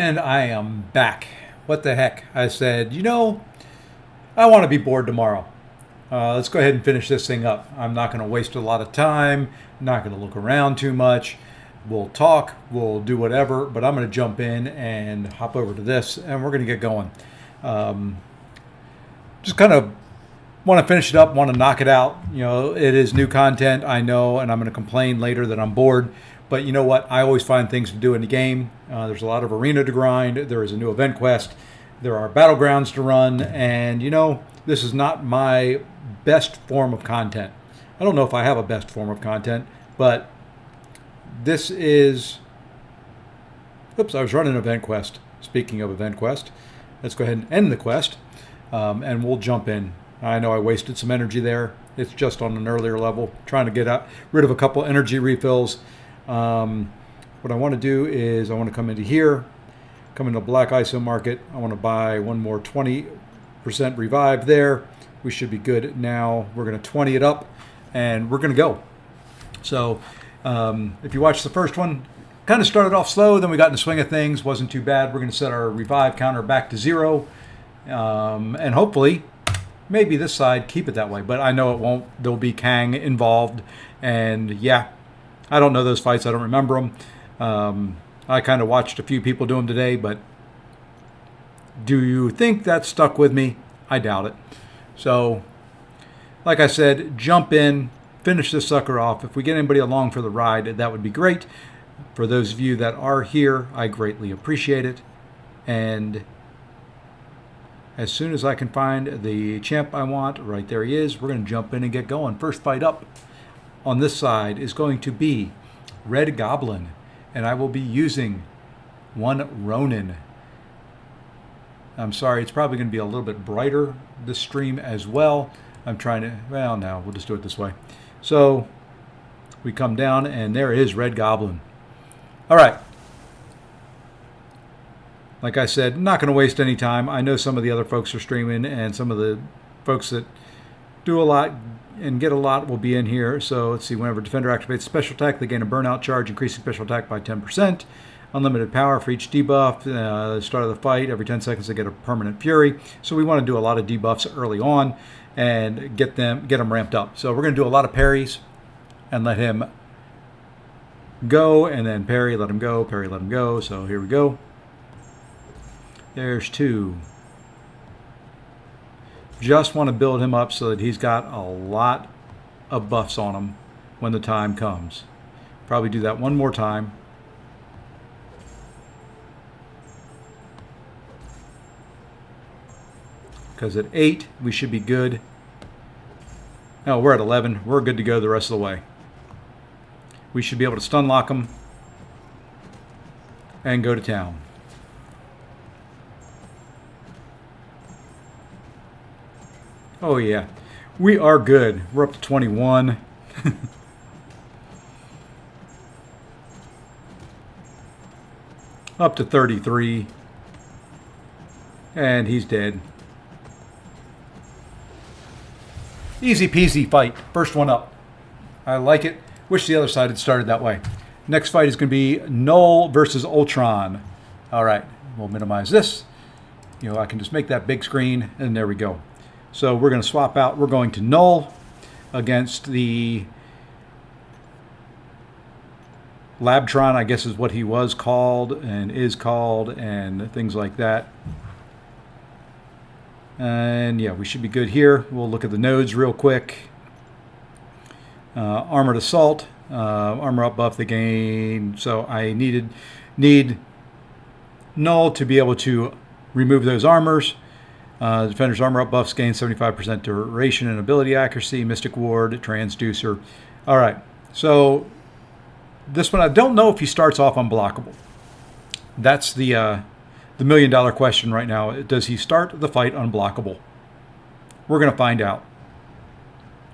And I am back. What the heck? I said, I want to be bored tomorrow. Let's go ahead and finish this thing up. I'm not going to waste a lot of time. I'm not going to look around too much. We'll talk. We'll do whatever. But I'm going to jump in and hop over to this, and we're going to get going. Just kind of want to finish it up. Want to knock it out. It is new content. I know, and I'm going to complain later that I'm bored. But you know what? I always find things to do in the game. There's a lot of arena to grind. There is a new event quest. There are battlegrounds to run. And, this is not my best form of content. I don't know if I have a best form of content, but this is... Oops, I was running an event quest. Speaking of event quest, let's go ahead and end the quest, and we'll jump in. I know I wasted some energy there. It's just on an earlier level, trying to get rid of a couple energy refills. What I want to do is I want to come into here, come into Black ISO market. I want to buy one more 20% revive there. We should be good now. We're going to 20 it up and we're going to go. So if you watch the first one, kind of started off slow, then we got in the swing of things. Wasn't too bad. We're going to set our revive counter back to 0, and hopefully maybe this side keep it that way, but I know it won't. There'll be Kang involved, and yeah, I don't know those fights. I don't remember them. I kind of watched a few people do them today, but do you think that stuck with me? I doubt it. So, like I said, jump in, finish this sucker off. If we get anybody along for the ride, that would be great. For those of you that are here, I greatly appreciate it. And as soon as I can find the champ I want, right there he is, we're going to jump in and get going. First fight up on this side is going to be Red Goblin, and I will be using one Ronin. I'm sorry, it's probably going to be a little bit brighter this stream as well. I'm trying to, well, no, we'll just do it this way. So we come down, and there is Red Goblin. All right. Like I said, not going to waste any time. I know some of the other folks are streaming, and some of the folks that do a lot and get a lot will be in here. So let's see, whenever Defender activates special attack, they gain a burnout charge, increasing special attack by 10%. Unlimited power for each debuff. Start of the fight, every 10 seconds they get a permanent fury. So we want to do a lot of debuffs early on and get them ramped up. So we're going to do a lot of parries and let him go, and then parry, let him go, parry, let him go. So here we go. There's 2. Just want to build him up so that he's got a lot of buffs on him when the time comes. Probably do that one more time. Because at 8, we should be good. No, we're at 11. We're good to go the rest of the way. We should be able to stun lock him and go to town. Oh yeah, we are good. We're up to 21. Up to 33. And he's dead. Easy peasy fight. First one up. I like it. Wish the other side had started that way. Next fight is going to be Null versus Ultron. All right, we'll minimize this. I can just make that big screen, and there we go. So we're going to swap out. We're going to Null against the Labtron, I guess is what he was called and is called, and things like that. And yeah, we should be good here. We'll look at the nodes real quick. Armored Assault, armor up buff the gain. So I need Null to be able to remove those armors. Defender's armor up buffs gain 75% duration and ability accuracy. Mystic Ward, Transducer. All right, so this one I don't know if he starts off unblockable. That's the million-dollar question right now. Does he start the fight unblockable? We're going to find out,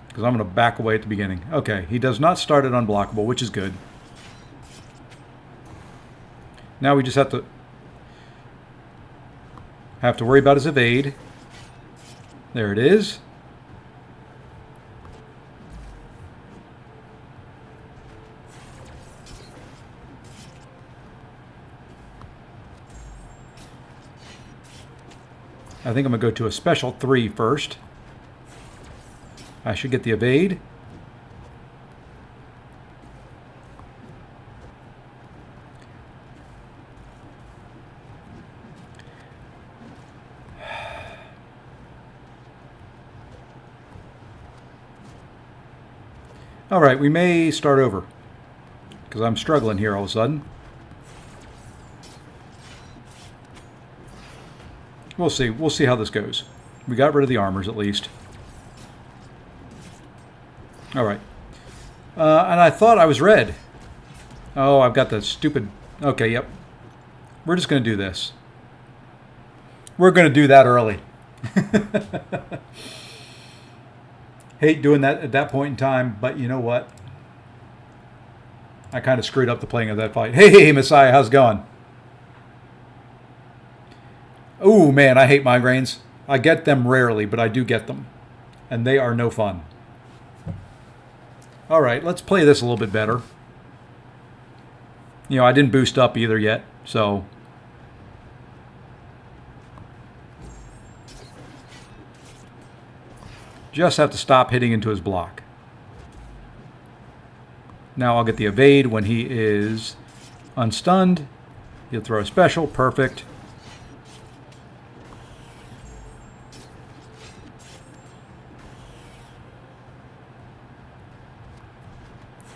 because I'm going to back away at the beginning. Okay, he does not start it unblockable, which is good. Now we just have to worry about his evade. There it is. I think I'm going to go to a special 3 first. I should get the evade. All right, we may start over because I'm struggling here all of a sudden. We'll see. We'll see how this goes. We got rid of the armors at least. All right. And I thought I was red. Oh, I've got the stupid... Okay, yep. We're just going to do this. We're going to do that early. Hate doing that at that point in time, but you know what? I kind of screwed up the playing of that fight. Hey, Messiah, how's it going? Oh, man, I hate migraines. I get them rarely, but I do get them. And they are no fun. All right, let's play this a little bit better. You know, I didn't boost up either yet, so... Just have to stop hitting into his block. Now I'll get the evade when he is unstunned. He'll throw a special. Perfect.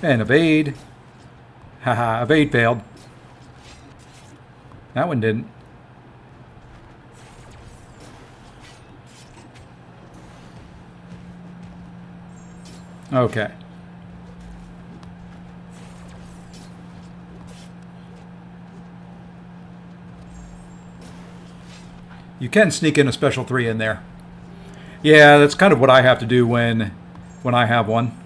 And evade. Haha, evade failed. That one didn't. Okay. You can sneak in a special 3 in there. Yeah, that's kind of what I have to do when I have one.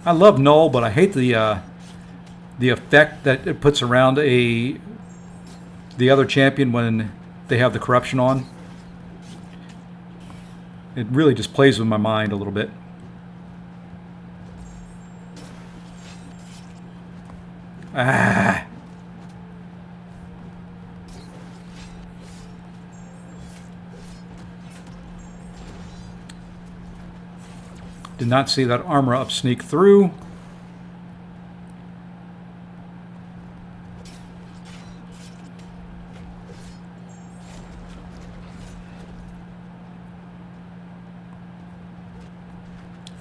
I love Null, but I hate the effect that it puts around the other champion when they have the corruption on. It really just plays with my mind a little bit. Ah. Did not see that armor up sneak through.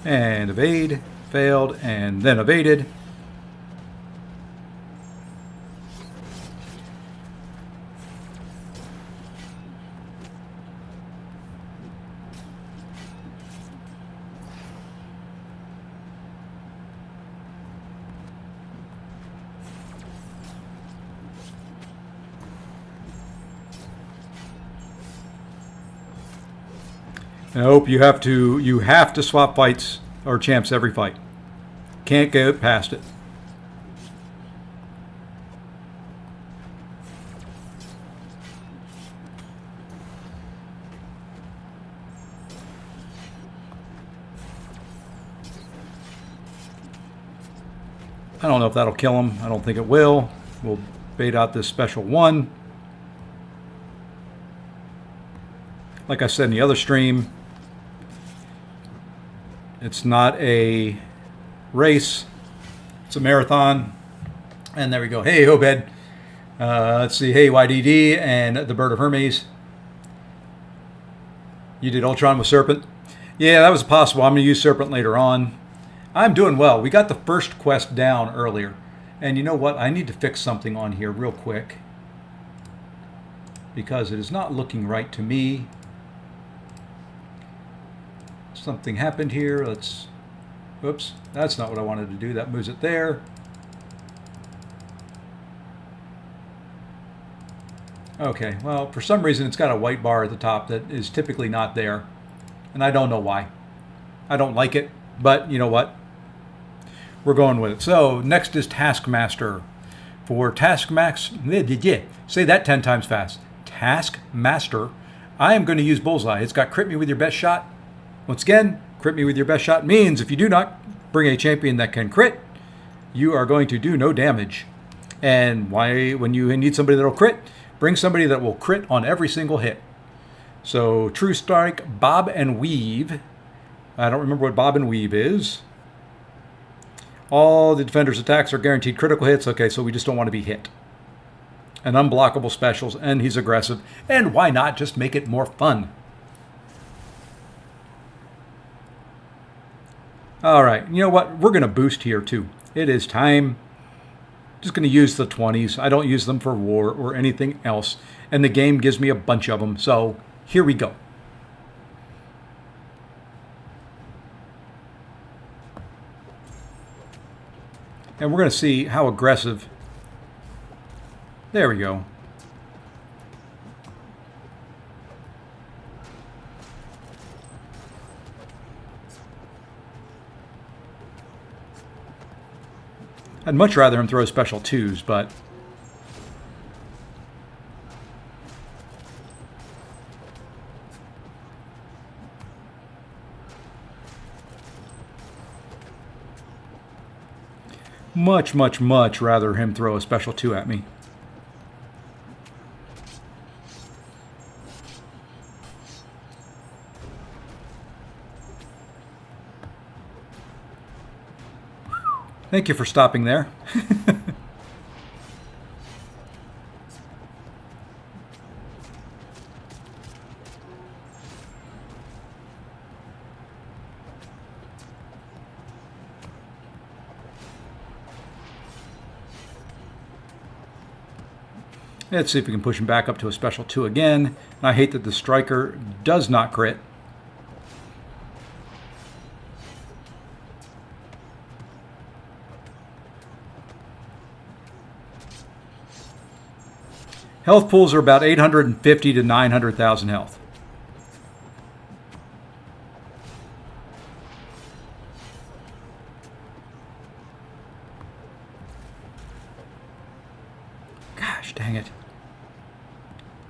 And evade, failed, and then evaded. Nope, you have to swap fights or champs every fight. Can't go past it. I don't know if that'll kill him. I don't think it will. We'll bait out this special 1. Like I said in the other stream, it's not a race. It's a marathon. And there we go. Hey, Obed. Let's see. Hey, YDD and the Bird of Hermes. You did Ultron with Serpent? Yeah, that was possible. I'm going to use Serpent later on. I'm doing well. We got the first quest down earlier. And you know what? I need to fix something on here real quick, because it is not looking right to me. Something happened here. Let's... Oops. That's not what I wanted to do. That moves it there. Okay. Well, for some reason, it's got a white bar at the top that is typically not there. And I don't know why. I don't like it. But you know what? We're going with it. So, next is Taskmaster. For Taskmaster, say that 10 times fast. Taskmaster, I am going to use Bullseye. It's got crit me with your best shot. Once again, crit me with your best shot means if you do not bring a champion that can crit, you are going to do no damage. And why, when you need somebody that will crit, bring somebody that will crit on every single hit. So True Strike, Bob and Weave. I don't remember what Bob and Weave is. All the defender's attacks are guaranteed critical hits. Okay, so we just don't want to be hit. And unblockable specials, and he's aggressive. And why not just make it more fun? All right, you know what? We're going to boost here too. It is time. Just going to use the 20s. I don't use them for war or anything else. And the game gives me a bunch of them. So here we go. And we're going to see how aggressive. There we go. I'd much rather him throw special 2s, but much, much, much rather him throw a special 2 at me. Thank you for stopping there. Let's see if we can push him back up to a special 2 again. And I hate that the striker does not crit. Health pools are about 850 to 900,000 health. Gosh, dang it.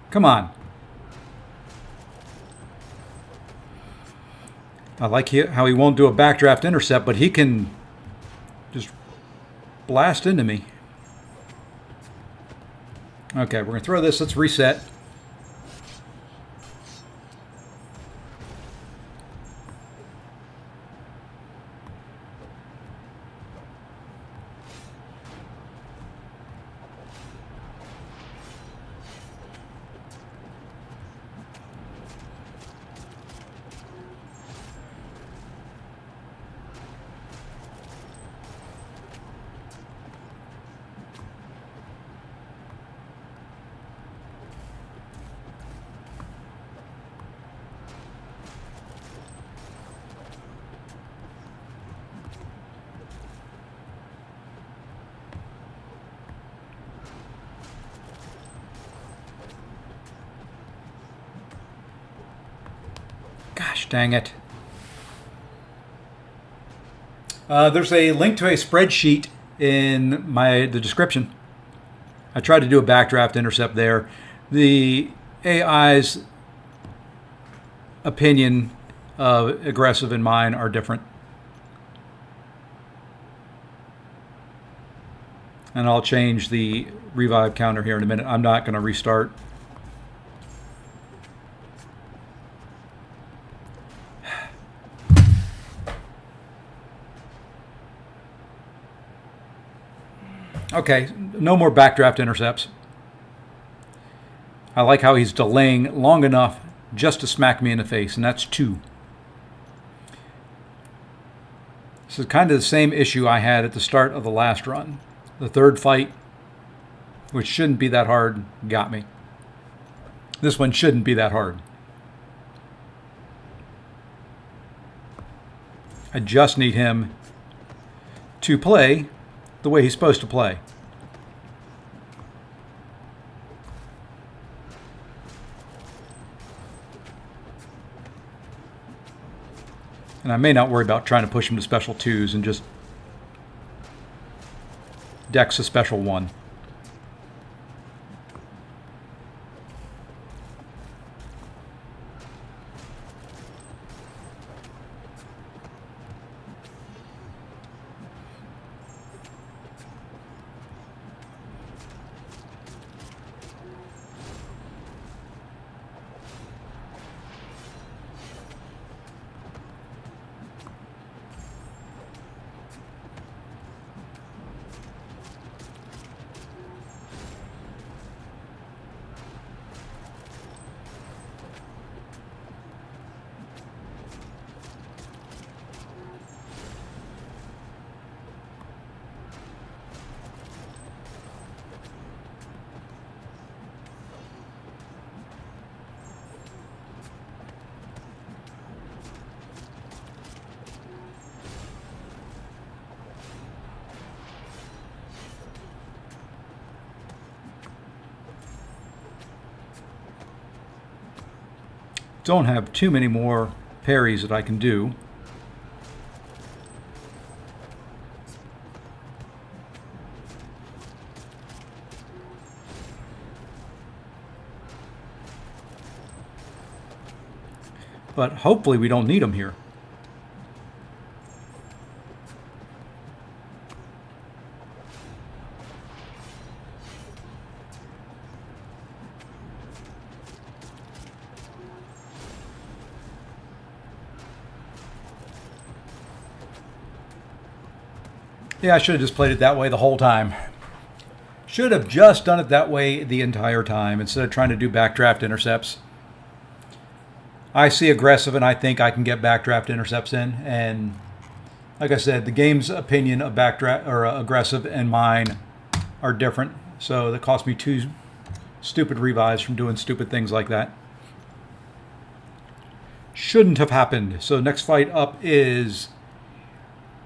Come on. I like how he won't do a backdraft intercept, but he can just blast into me. Okay, we're going to throw this. Let's reset. Gosh dang it. There's a link to a spreadsheet in the description. I tried to do a backdraft intercept there. The AI's opinion of aggressive and mine are different. And I'll change the revive counter here in a minute. I'm not going to restart. Okay, no more backdraft intercepts. I like how he's delaying long enough just to smack me in the face, and that's 2. This is kind of the same issue I had at the start of the last run. The third fight, which shouldn't be that hard, got me. This one shouldn't be that hard. I just need him to play the way he's supposed to play. And I may not worry about trying to push him to special 2s and just dex a special 1. Don't have too many more parries that I can do. But hopefully we don't need them here. Yeah, I should have just played it that way the whole time. Should have just done it that way the entire time instead of trying to do backdraft intercepts. I see aggressive and I think I can get backdraft intercepts in. And like I said, the game's opinion of backdraft or aggressive and mine are different. So that cost me 2 stupid revives from doing stupid things like that. Shouldn't have happened. So next fight up is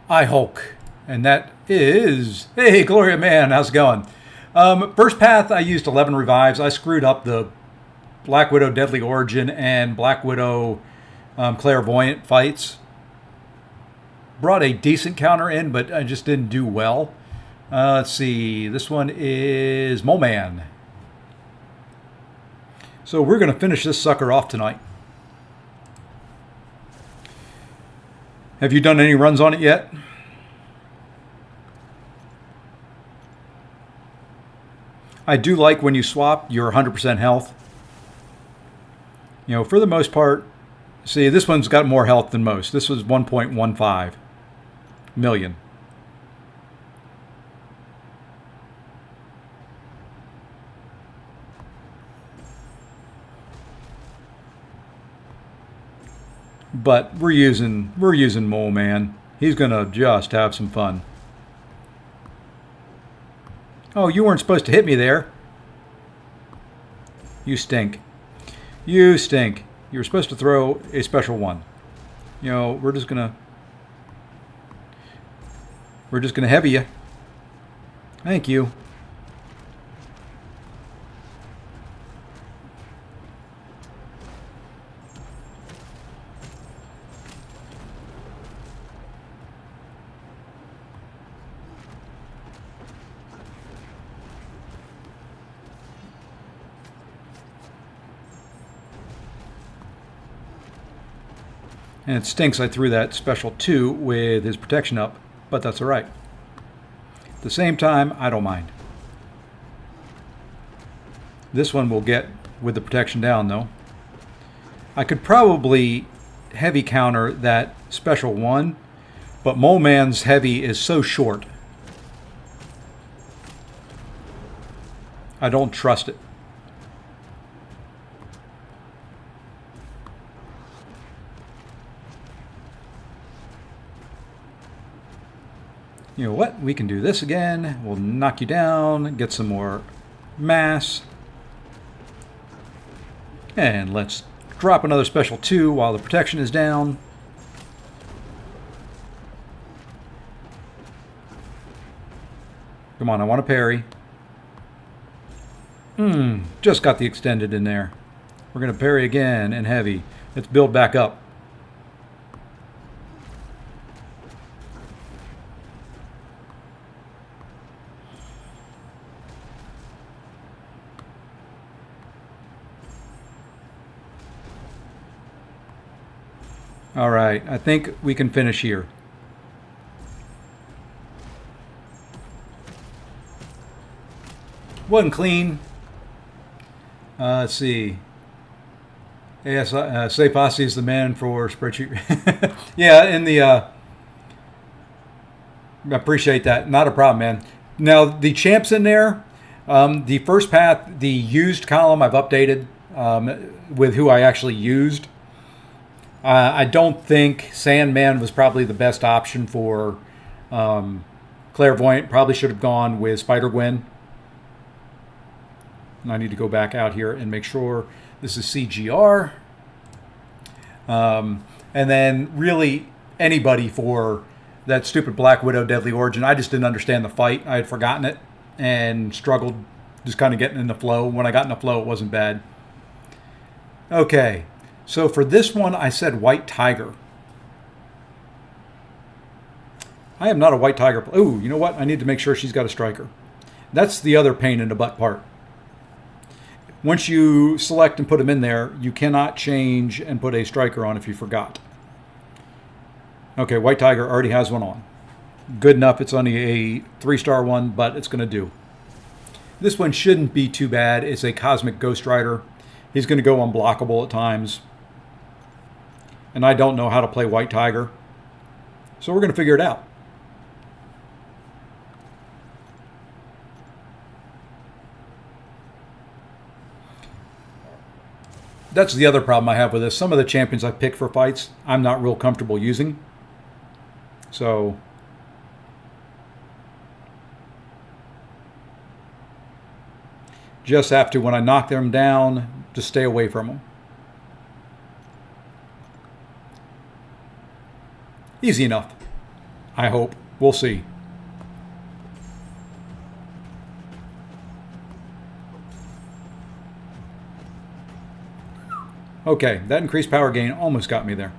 Hulk. And that is, hey, Gloria Man, how's it going? First path, I used 11 revives. I screwed up the Black Widow Deadly Origin and Black Widow Clairvoyant fights. Brought a decent counter in, but I just didn't do well. Let's see, this one is Mole Man. So we're going to finish this sucker off tonight. Have you done any runs on it yet? I do like when you swap your 100% health. You know, for the most part, see, this one's got more health than most. This was 1.15 million. But we're using Mole Man. He's gonna just have some fun. Oh, you weren't supposed to hit me there. You stink. You stink. You were supposed to throw a special one. You know, we're just gonna heavy you. Thank you. And it stinks I threw that special 2 with his protection up, but that's all right. At the same time, I don't mind. This one will get with the protection down, though. I could probably heavy counter that special 1, but Mole Man's heavy is so short. I don't trust it. You know what? We can do this again. We'll knock you down, get some more mass. And let's drop another special 2 while the protection is down. Come on, I want a parry. Just got the extended in there. We're going to parry again and heavy. Let's build back up. All right, I think we can finish here. Wasn't clean. Let's see. Yes, Say Posse is the man for spreadsheet. Yeah, in the... I appreciate that. Not a problem, man. Now, the champs in there, the first path, the used column I've updated with who I actually used. I don't think Sandman was probably the best option for Clairvoyant. Probably should have gone with Spider-Gwen. And I need to go back out here and make sure this is CGR. And then really anybody for that stupid Black Widow Deadly Origin. I just didn't understand the fight. I had forgotten it and struggled just kind of getting in the flow. When I got in the flow, it wasn't bad. Okay. So for this one, I said White Tiger. I am not a White Tiger. Oh, you know what? I need to make sure she's got a striker. That's the other pain in the butt part. Once you select and put them in there, you cannot change and put a striker on if you forgot. Okay, White Tiger already has one on. Good enough. It's only a 3-star one, but it's going to do. This one shouldn't be too bad. It's a Cosmic Ghost Rider. He's going to go unblockable at times. And I don't know how to play White Tiger. So we're going to figure it out. That's the other problem I have with this. Some of the champions I pick for fights, I'm not real comfortable using. So just have to, when I knock them down, just stay away from them. Easy enough, I hope. We'll see. Okay, that increased power gain almost got me there.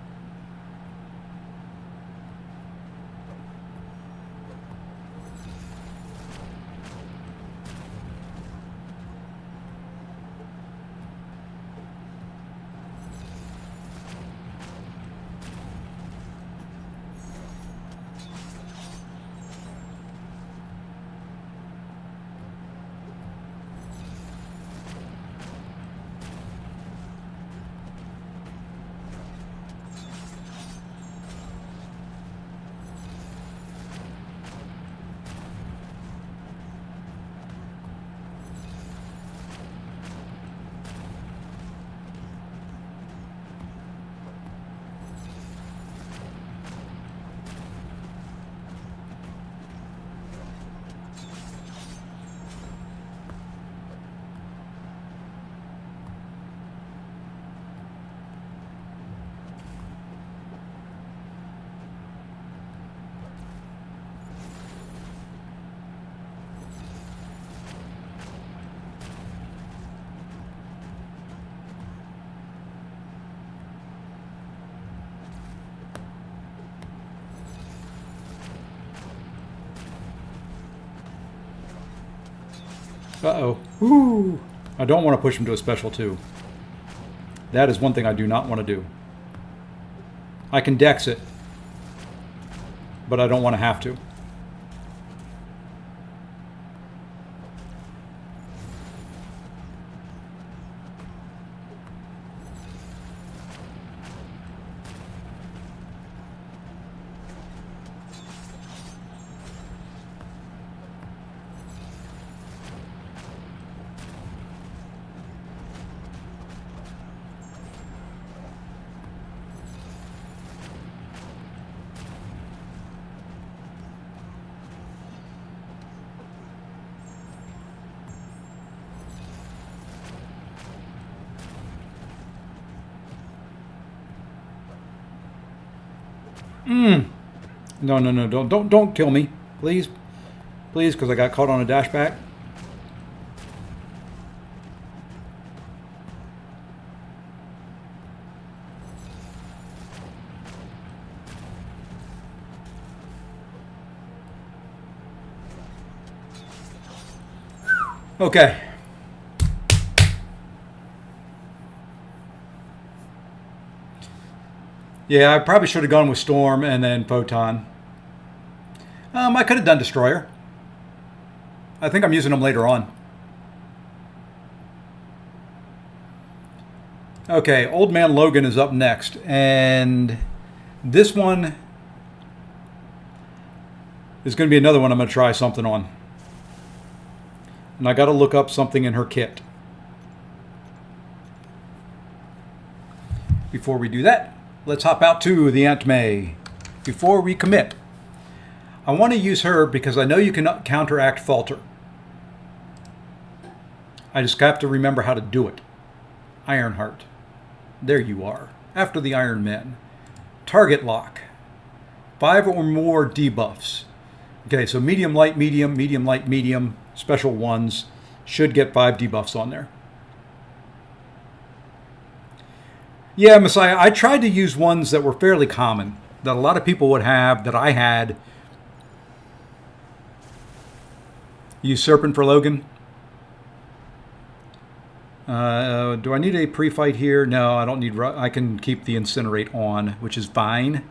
Uh-oh. Ooh. I don't want to push him to a special 2. That is one thing I do not want to do. I can dex it, but I don't want to have to. No, don't kill me, please, because I got caught on a dashback. Okay. Yeah, I probably should have gone with Storm and then Photon. I could have done Destroyer. I think I'm using them later on. Okay, Old Man Logan is up next. And this one is going to be another one I'm going to try something on. And I got to look up something in her kit. Before we do that, let's hop out to the Aunt May. Before we commit, I want to use her because I know you can counteract Falter. I just have to remember how to do it. Ironheart. There you are. After the Iron Men. Target lock. 5 or more debuffs. Okay, so medium, light, medium, medium, light, medium, special ones should get 5 debuffs on there. Yeah, Messiah, I tried to use ones that were fairly common, that a lot of people would have, that I had. Use Serpent for Logan. Do I need a pre-fight here? No, I don't need... I can keep the Incinerate on, which is fine.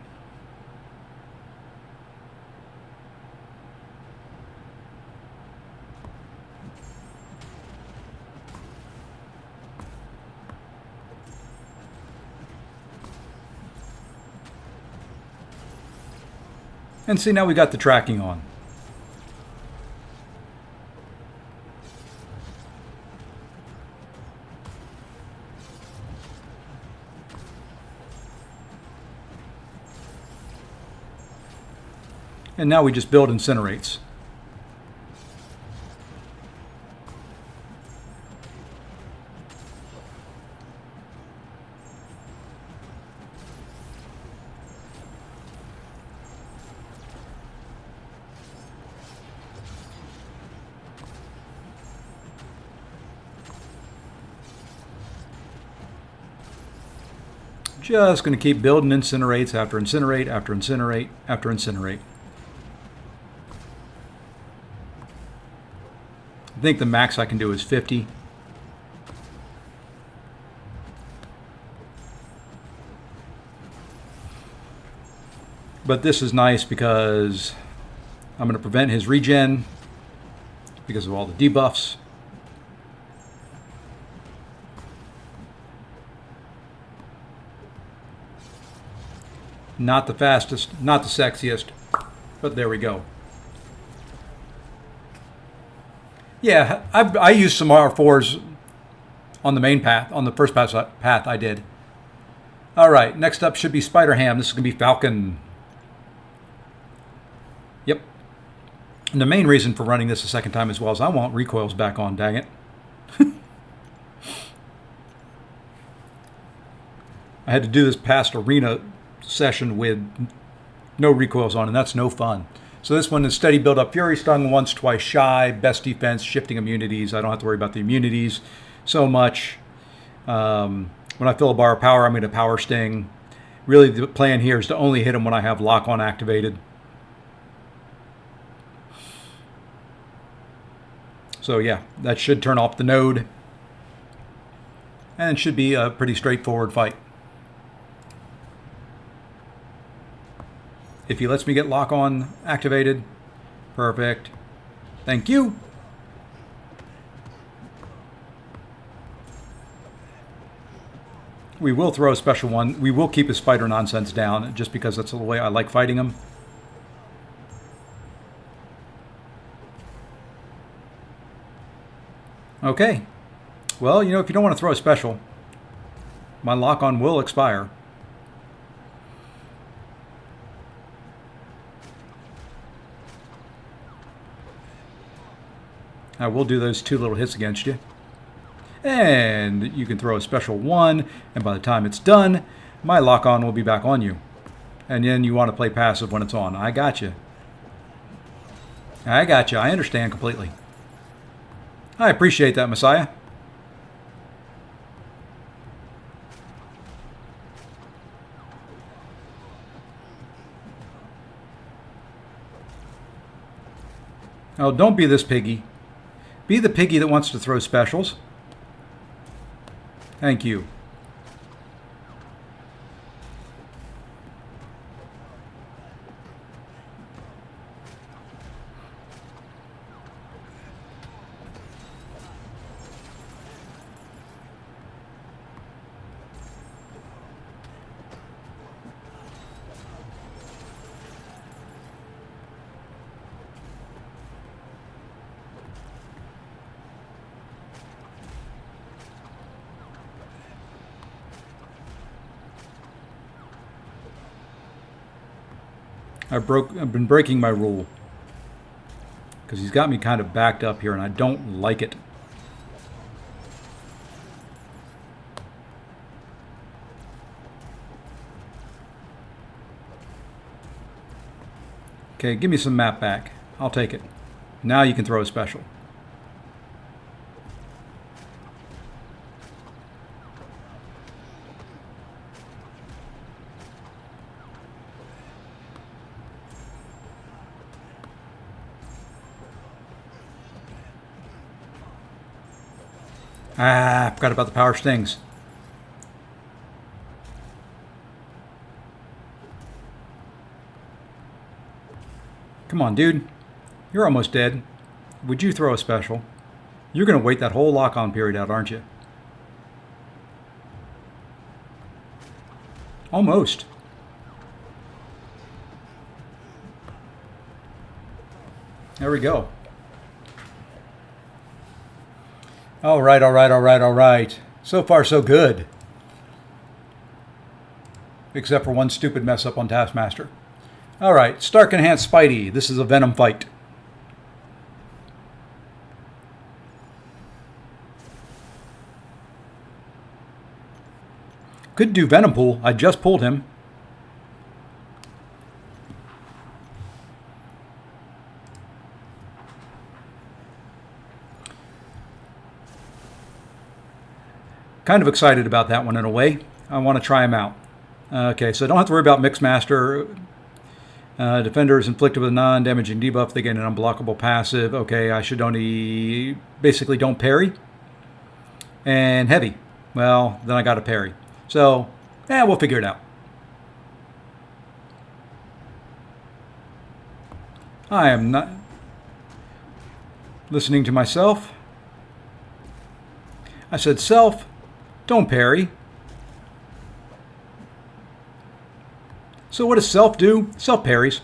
And see, now we got the tracking on. And now we just build incinerates. Just going to keep building incinerates after incinerate after incinerate after incinerate. I think the max I can do is 50. But this is nice because I'm going to prevent his regen because of all the debuffs. Not the fastest, not the sexiest, but there we go. Yeah, I used some R4s on the main path, on the first path I did. All right, next up should be Spider-Ham. This is going to be Falcon. Yep. And the main reason for running this a second time as well is I want recoils back on, dang it. I had to do this past arena session with no recoils on, and that's no fun. So this one is steady build up, Fury Stung once, twice shy, best defense, shifting immunities. I don't have to worry about the immunities so much. When I fill a bar of power, I'm going to Power Sting. Really, the plan here is to only hit him when I have Lock On activated. So yeah, that should turn off the node. And it should be a pretty straightforward fight. If he lets me get Lock On activated, perfect. Thank you. We will throw a special one. We will keep his spider nonsense down just because that's the way I like fighting him. Okay. Well, you know, if you don't want to throw a special, my Lock On will expire. I will do those 2 little hits against you. And you can throw a special 1, and by the time it's done, my Lock On will be back on you. And then you want to play passive when it's on. I got you. I got you. I understand completely. I appreciate that, Messiah. Oh, don't be this piggy. Be the piggy that wants to throw specials. Thank you. I've been breaking my rule because he's got me kind of backed up here and I don't like it. Okay, give me some map back. I'll take it. Now you can throw a special. Ah, forgot about the power stings. Come on, dude. You're almost dead. Would you throw a special? You're going to wait that whole lock-on period out, aren't you? Almost. There we go. All right, all right, all right, all right. So far, so good. Except for one stupid mess up on Taskmaster. All right, Stark Enhanced Spidey. This is a Venom fight. Could do Venom pull. I just pulled him. Kind of excited about that one in a way. I want to try him out. Okay, so I don't have to worry about Mixmaster. Defender is inflicted with a non-damaging debuff. They gain an unblockable passive. Okay, I should only... basically don't parry. And heavy. Well, then I got to parry. So, we'll figure it out. I am not listening to myself. I said, self, don't parry. So what does self do? Self parries.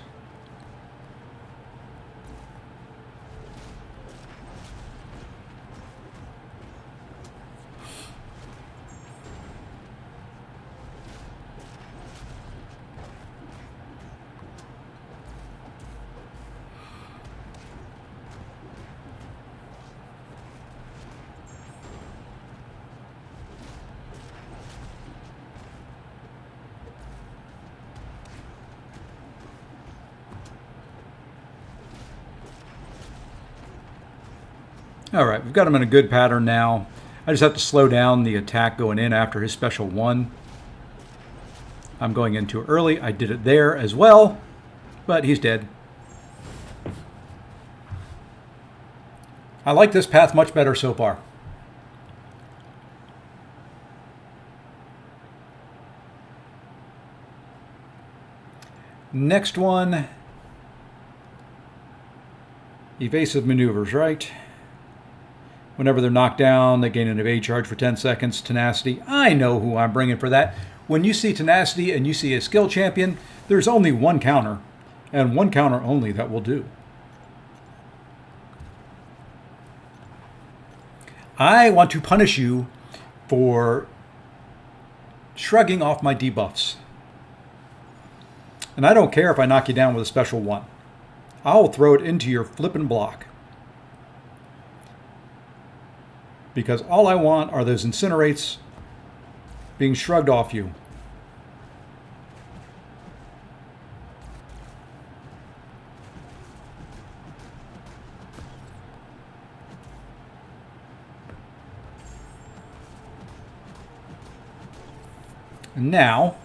All right, we've got him in a good pattern now. I just have to slow down the attack going in after his special one. I'm going in too early. I did it there as well, but he's dead. I like this path much better so far. Next one. Evasive maneuvers, right? Whenever they're knocked down, they gain an evade charge for 10 seconds. Tenacity. I know who I'm bringing for that. When you see Tenacity and you see a skill champion, there's only one counter, and one counter only that will do. I want to punish you for shrugging off my debuffs. And I don't care if I knock you down with a special one. I'll throw it into your flippin' block. Because all I want are those incinerates being shrugged off you. And now,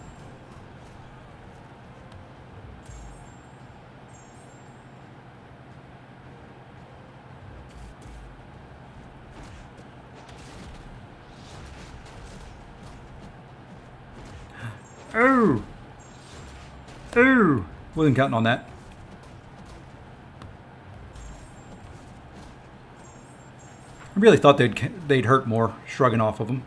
oh, wasn't counting on that. I really thought they'd hurt more shrugging off of them.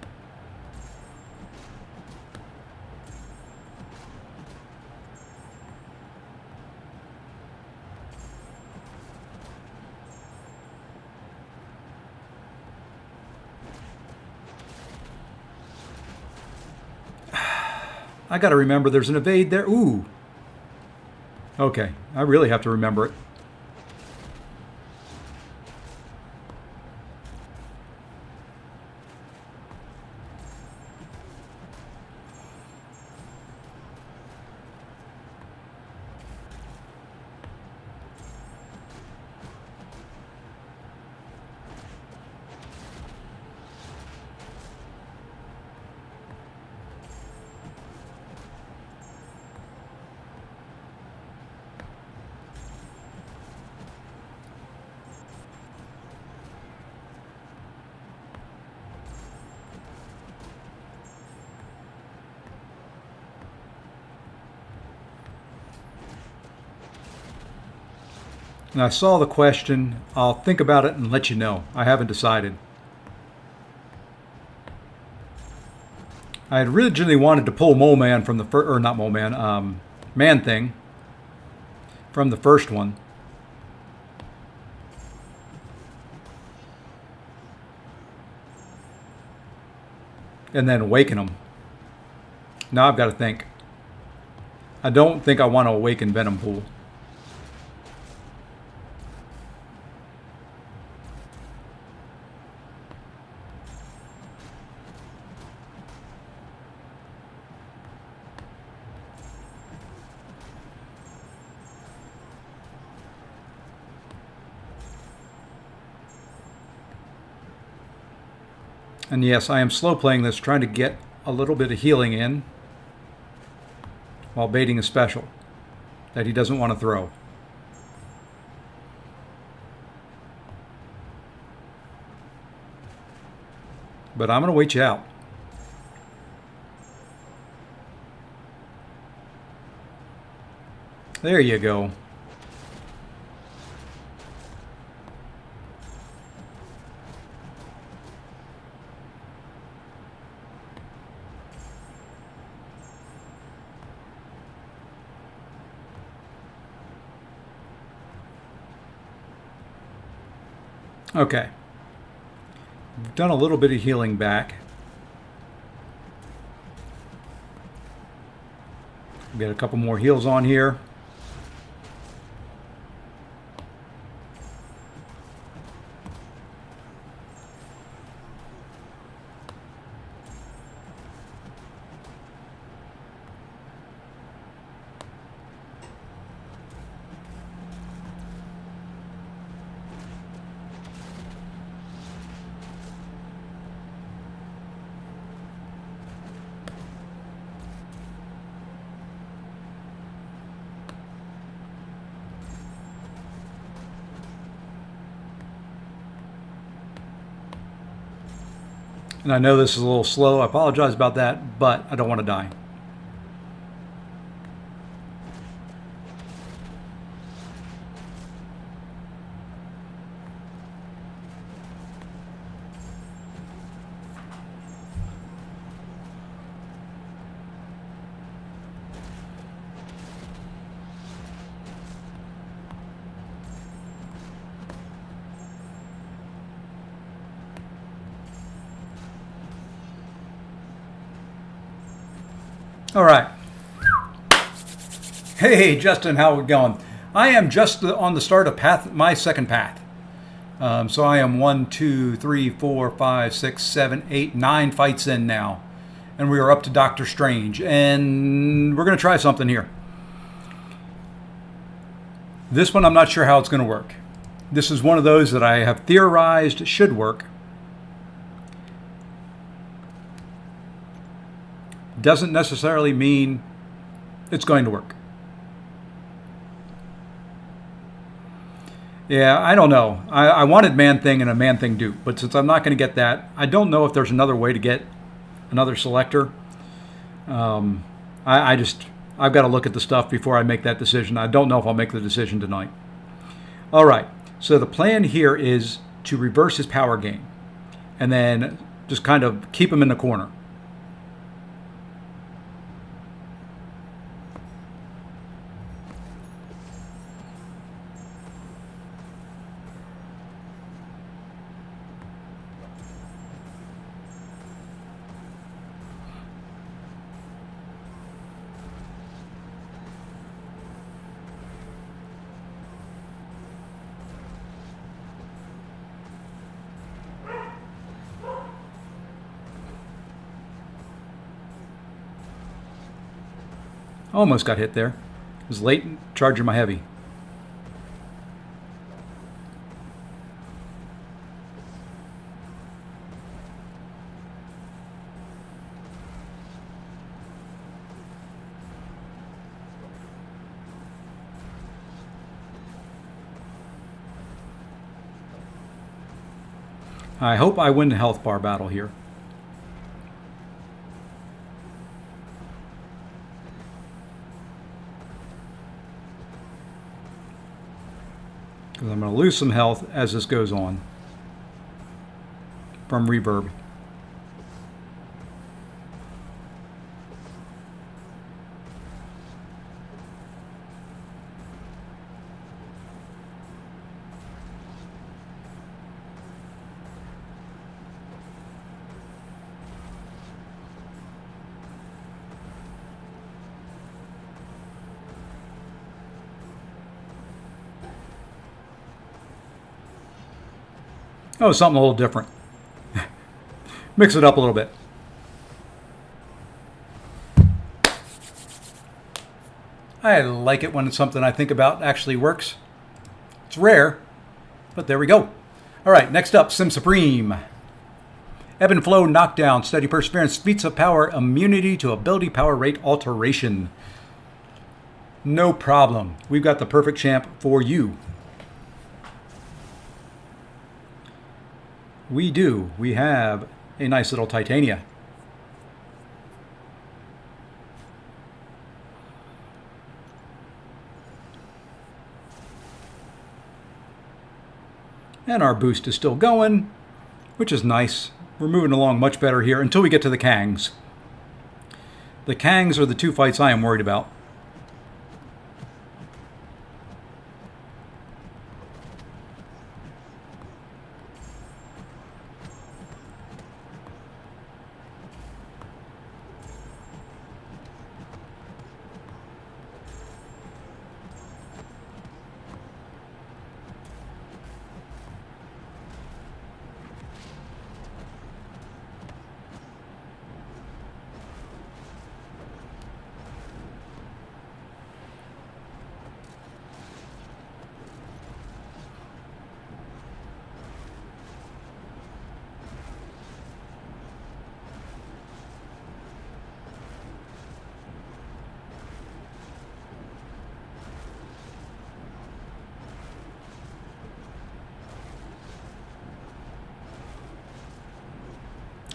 I got to remember there's an evade there. Ooh. Okay, I really have to remember it. And I saw the question. I'll think about it and let you know. I haven't decided. I had originally wanted to pull Mole Man from the first, or not Mole Man, Man Thing from the first one. And then awaken him. Now I've got to think. I don't think I want to awaken Venom Pool. And yes, I am slow playing this, trying to get a little bit of healing in while baiting a special that he doesn't want to throw. But I'm going to wait you out. There you go. Okay. We've done a little bit of healing back. Get a couple more heals on here. And I know this is a little slow. I apologize about that, but I don't want to die. All right. Hey, Justin, how are we going? I am just on the start of my second path. So I am 1, 2, 3, 4, 5, 6, 7, 8, 9 fights in now. And we are up to Doctor Strange. And we're going to try something here. This one, I'm not sure how it's going to work. This is one of those that I have theorized should work. Doesn't necessarily mean it's going to work. Yeah, I don't know. I wanted Man-Thing and a Man-Thing dupe, but since I'm not going to get that, I don't know if there's another way to get another selector. I've got to look at the stuff before I make that decision. I don't know if I'll make the decision tonight. All right, so the plan here is to reverse his power gain and then just kind of keep him in the corner. Almost got hit there. It was late charging my heavy. I hope I win the health bar battle here. Because I'm going to lose some health as this goes on from reverb. Oh, something a little different. Mix it up a little bit. I like it when it's something I think about actually works. It's rare, but there we go. All right, next up, Sim Supreme. Ebb and Flow Knockdown, Steady Perseverance, Feats of Power, Immunity to Ability Power Rate Alteration. No problem. We've got the perfect champ for you. We do. We have a nice little Titania. And our boost is still going, which is nice. We're moving along much better here until we get to the Kangs. The Kangs are the two fights I am worried about.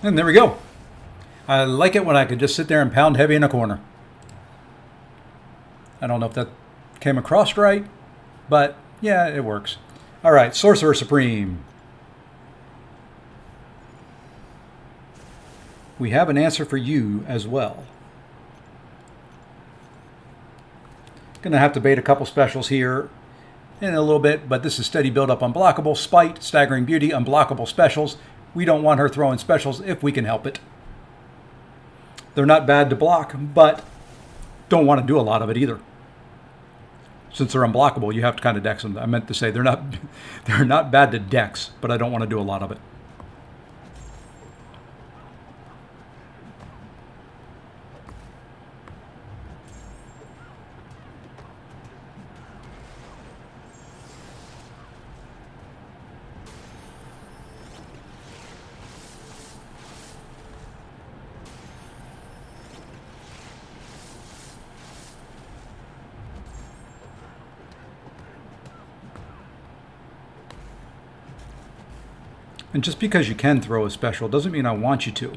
And there we go. I like it when I could just sit there and pound heavy in a corner. I don't know if that came across right, but yeah, it works. All right, Sorcerer Supreme. We have an answer for you as well. Gonna have to bait a couple specials here in a little bit, but this is Steady Build Up Unblockable, Spite, Staggering Beauty, Unblockable Specials. We don't want her throwing specials if we can help it. They're not bad to block, but don't want to do a lot of it either. Since they're unblockable, you have to kind of dex them. I meant to say they're not bad to dex, but I don't want to do a lot of it. And just because you can throw a special doesn't mean I want you to.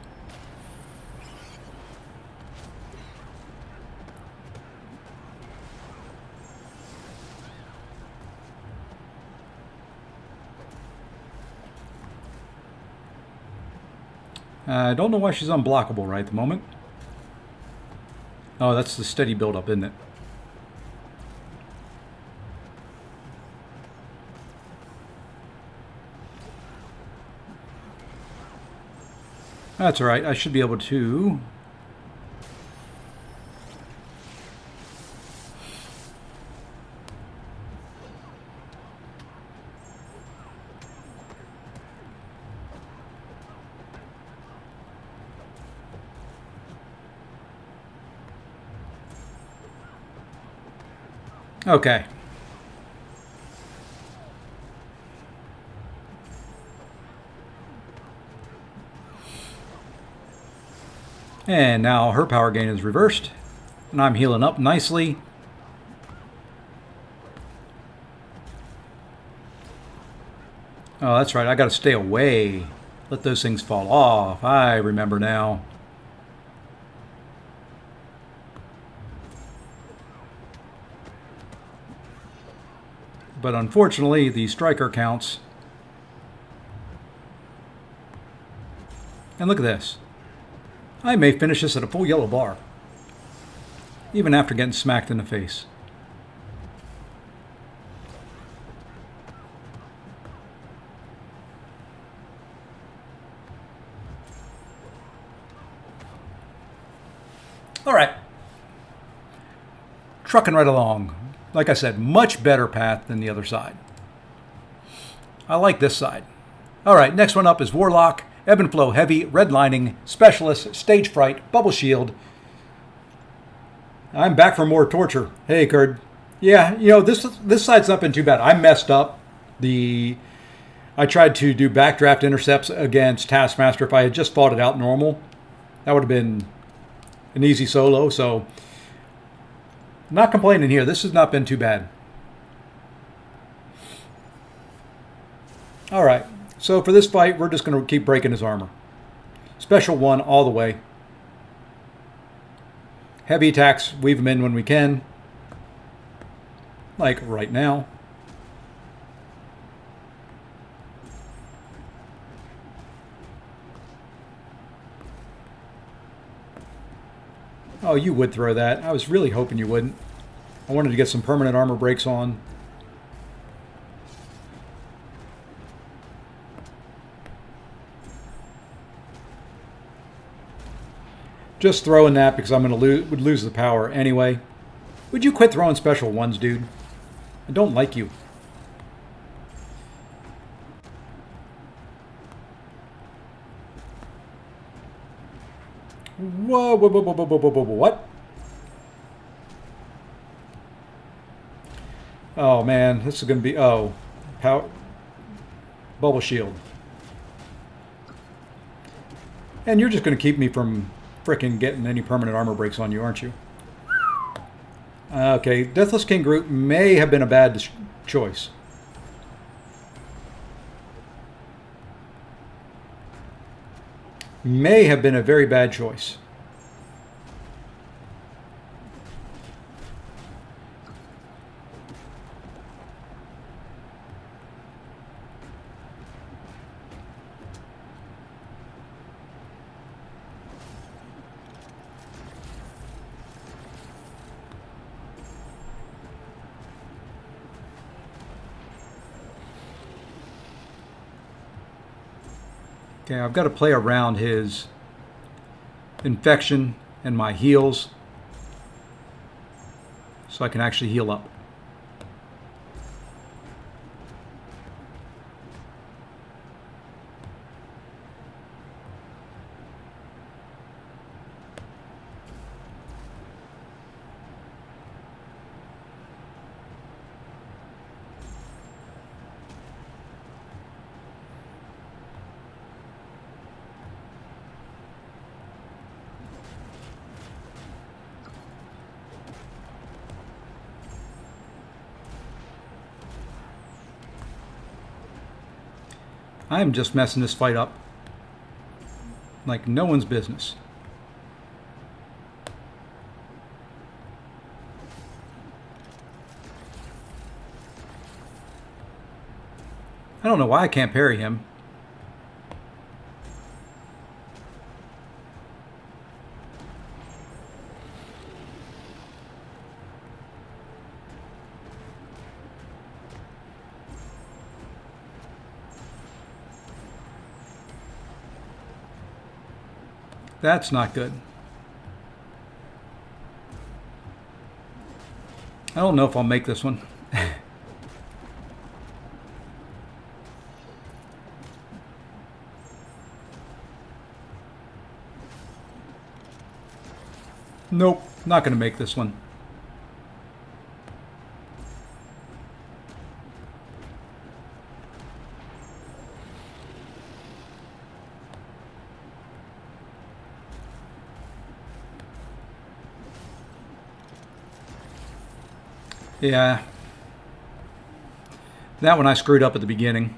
I don't know why she's unblockable right at the moment. Oh, that's the steady build-up, isn't it? That's all right. I should be able to... Okay. And now her power gain is reversed. And I'm healing up nicely. Oh, that's right. I got to stay away. Let those things fall off. I remember now. But unfortunately, the striker counts. And look at this. I may finish this at a full yellow bar, even after getting smacked in the face. All right. Trucking right along. Like I said, much better path than the other side. I like this side. All right, next one up is Warlock. Ebb and Flow Heavy, Redlining, Specialist, Stage Fright, Bubble Shield. I'm back for more torture. Hey, Kurd. Yeah, you know, this side's not been too bad. I messed up. I tried to do backdraft intercepts against Taskmaster. If I had just fought it out normal, that would have been an easy solo. So, not complaining here. This has not been too bad. All right. So for this fight, we're just going to keep breaking his armor. Special 1 all the way. Heavy attacks, weave them in when we can. Like right now. Oh, you would throw that. I was really hoping you wouldn't. I wanted to get some permanent armor breaks on. Just throwing that because I'm going to would lose the power anyway. Would you quit throwing special 1s, dude? I don't like you. Whoa, whoa, whoa, whoa, whoa, whoa, whoa, whoa, what? Oh, man, this is going to be, power, Bubble Shield. And you're just going to keep me from frickin' getting any permanent armor breaks on you, aren't you? Okay, Deathless King Groot may have been a bad choice. May have been a very bad choice. Okay, I've got to play around his infection and my heals so I can actually heal up. I'm just messing this fight up like no one's business. I don't know why I can't parry him. That's not good. I don't know if I'll make this one. Nope, not going to make this one. Yeah. That one I screwed up at the beginning.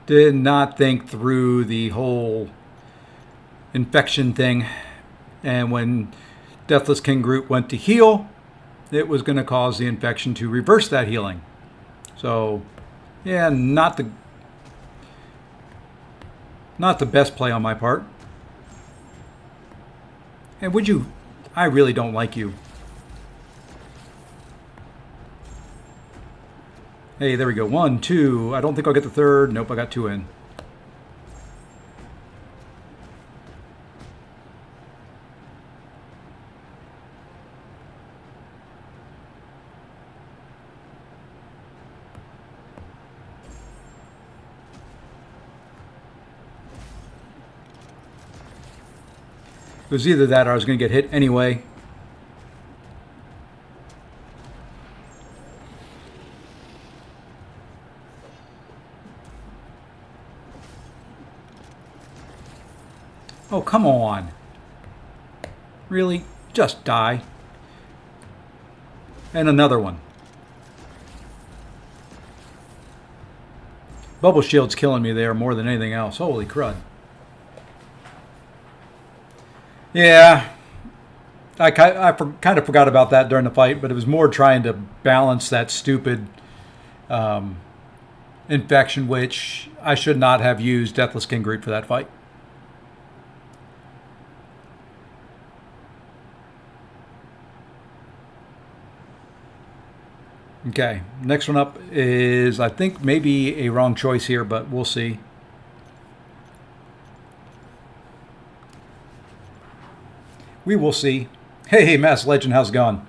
Did not think through the whole infection thing. And when Deathless King Groot went to heal, it was going to cause the infection to reverse that healing. So, yeah, not the best play on my part. And would you... I really don't like you. Hey, there we go. 1, 2. I don't think I'll get the third. Nope, I got 2 in. It was either that or I was going to get hit anyway. Oh, come on. Really? Just die. And another one. Bubble shield's killing me there more than anything else. Holy crud. Yeah, I kind of forgot about that during the fight, but it was more trying to balance that stupid infection, which I should not have used Deathless King Groot for that fight. Okay, next one up is, I think, maybe a wrong choice here, but we'll see. We will see. Hey, Mass Legend, how's it going?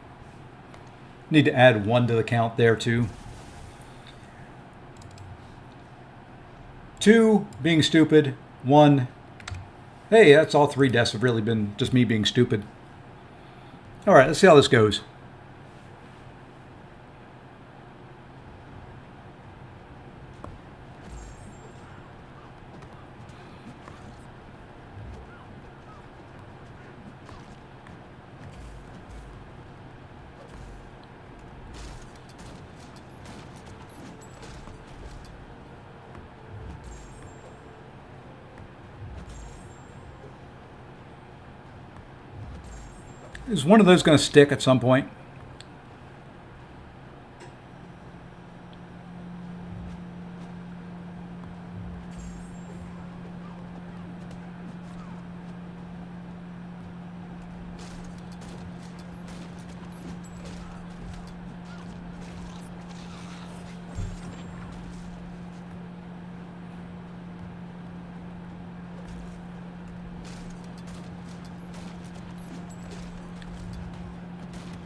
Need to add 1 to the count there, too. 2, being stupid. 1. Hey, that's all 3 deaths have really been just me being stupid. All right, let's see how this goes. Is one of those going to stick at some point?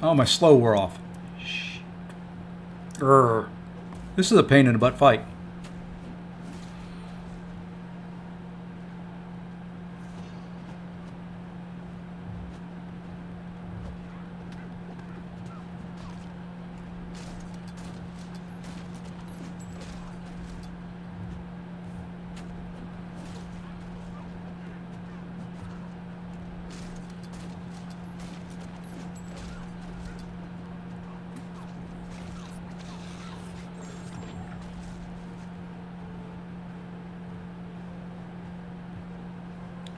Oh, my slow wore off. Grr. This is a pain in the butt fight.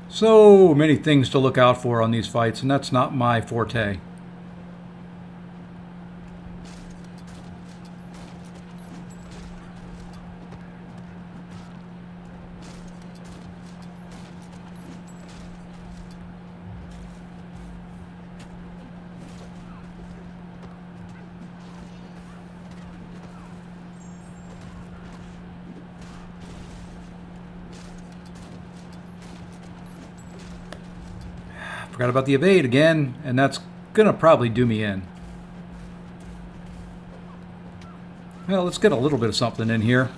So many things to look out for on these fights, and that's not my forte. Forgot about the evade again, and that's going to probably do me in. Well, let's get a little bit of something in here.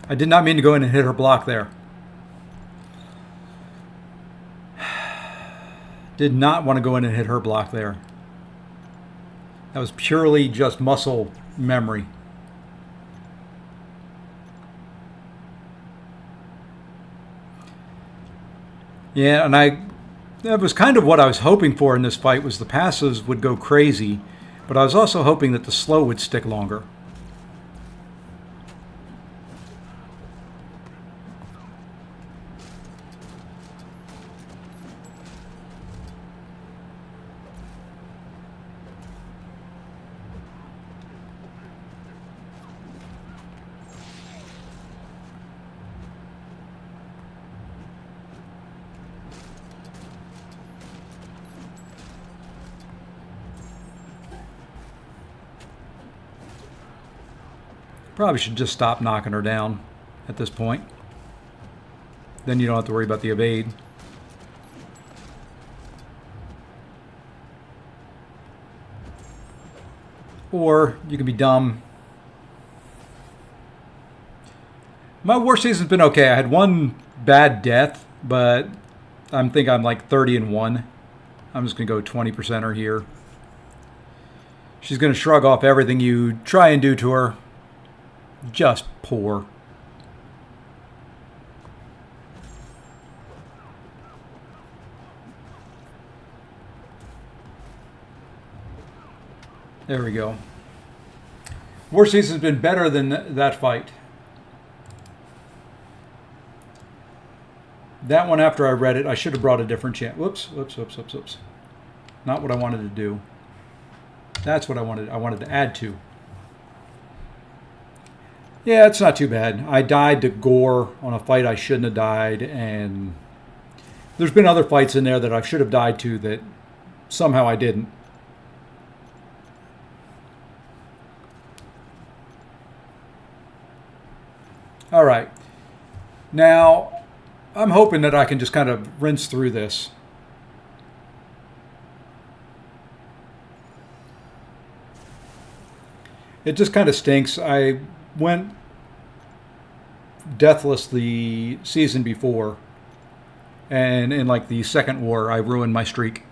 I did not mean to go in and hit her block there. Did not want to go in and hit her block there. That was purely just muscle memory. Yeah, and that was kind of what I was hoping for in this fight, was the passives would go crazy, but I was also hoping that the slow would stick longer. Probably should just stop knocking her down at this point. Then you don't have to worry about the evade. Or you can be dumb. My war season's been okay. I had one bad death, but I think I'm like 30-1. I'm just going to go 20%er here. She's going to shrug off everything you try and do to her. Just poor. There we go. War season's been better than that fight. That one, after I read it, I should have brought a different chant. Whoops. Not what I wanted to do. That's what I wanted. I wanted to add to. Yeah, it's not too bad. I died to gore on a fight I shouldn't have died, and there's been other fights in there that I should have died to that somehow I didn't. All right. Now, I'm hoping that I can just kind of rinse through this. It just kind of stinks. I went deathless the season before, and in like the second war I ruined my streak.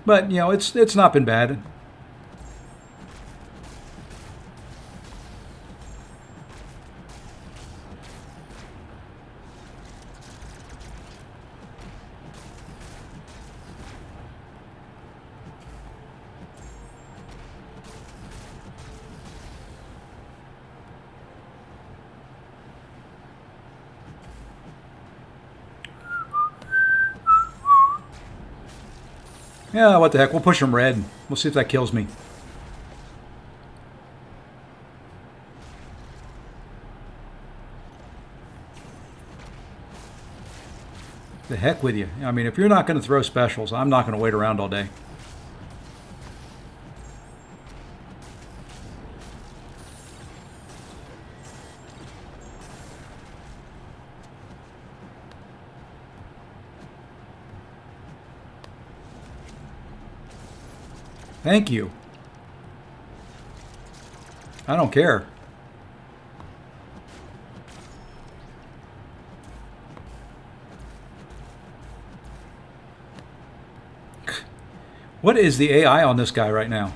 But you know, it's not been bad. Yeah, what the heck? We'll push him red. We'll see if that kills me. The heck with you. I mean, if you're not going to throw specials, I'm not going to wait around all day. Thank you. I don't care. What is the AI on this guy right now?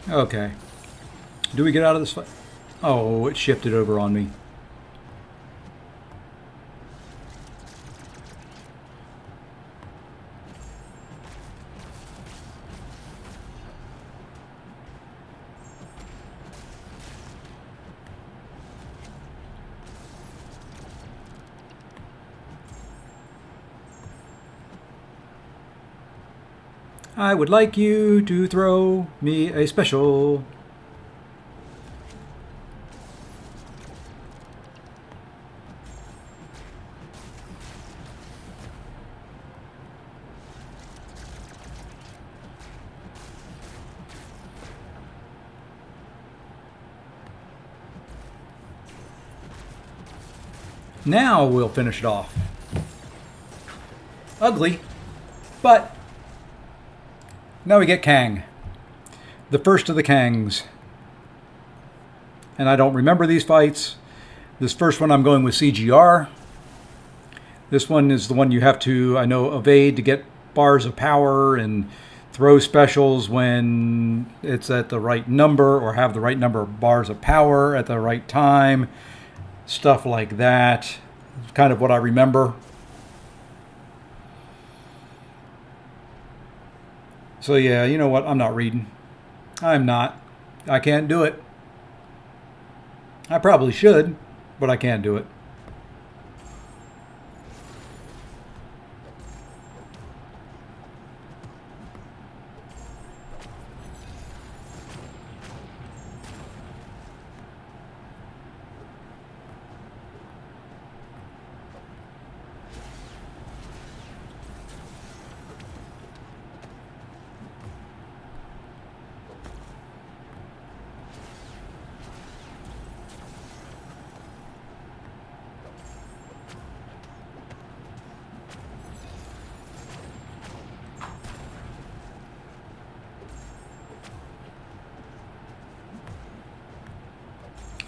Okay. Do we get out of this fight? Oh, it shifted over on me. I would like you to throw me a special. Now we'll finish it off. Ugly, but now we get Kang. The first of the Kangs. And I don't remember these fights. This first one I'm going with CGR. This one is the one you have to, I know, evade to get bars of power and throw specials when it's at the right number or have the right number of bars of power at the right time. Stuff like that. It's kind of what I remember. So yeah, you know what? I'm not reading. I'm not. I can't do it. I probably should, but I can't do it.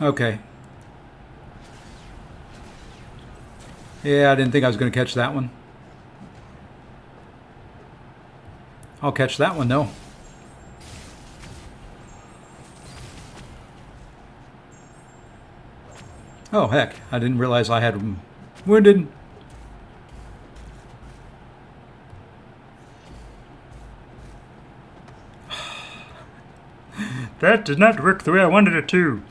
Okay. Yeah, I didn't think I was going to catch that one. I'll catch that one, though. Oh, heck. I didn't realize I had him wounded. That did not work the way I wanted it to.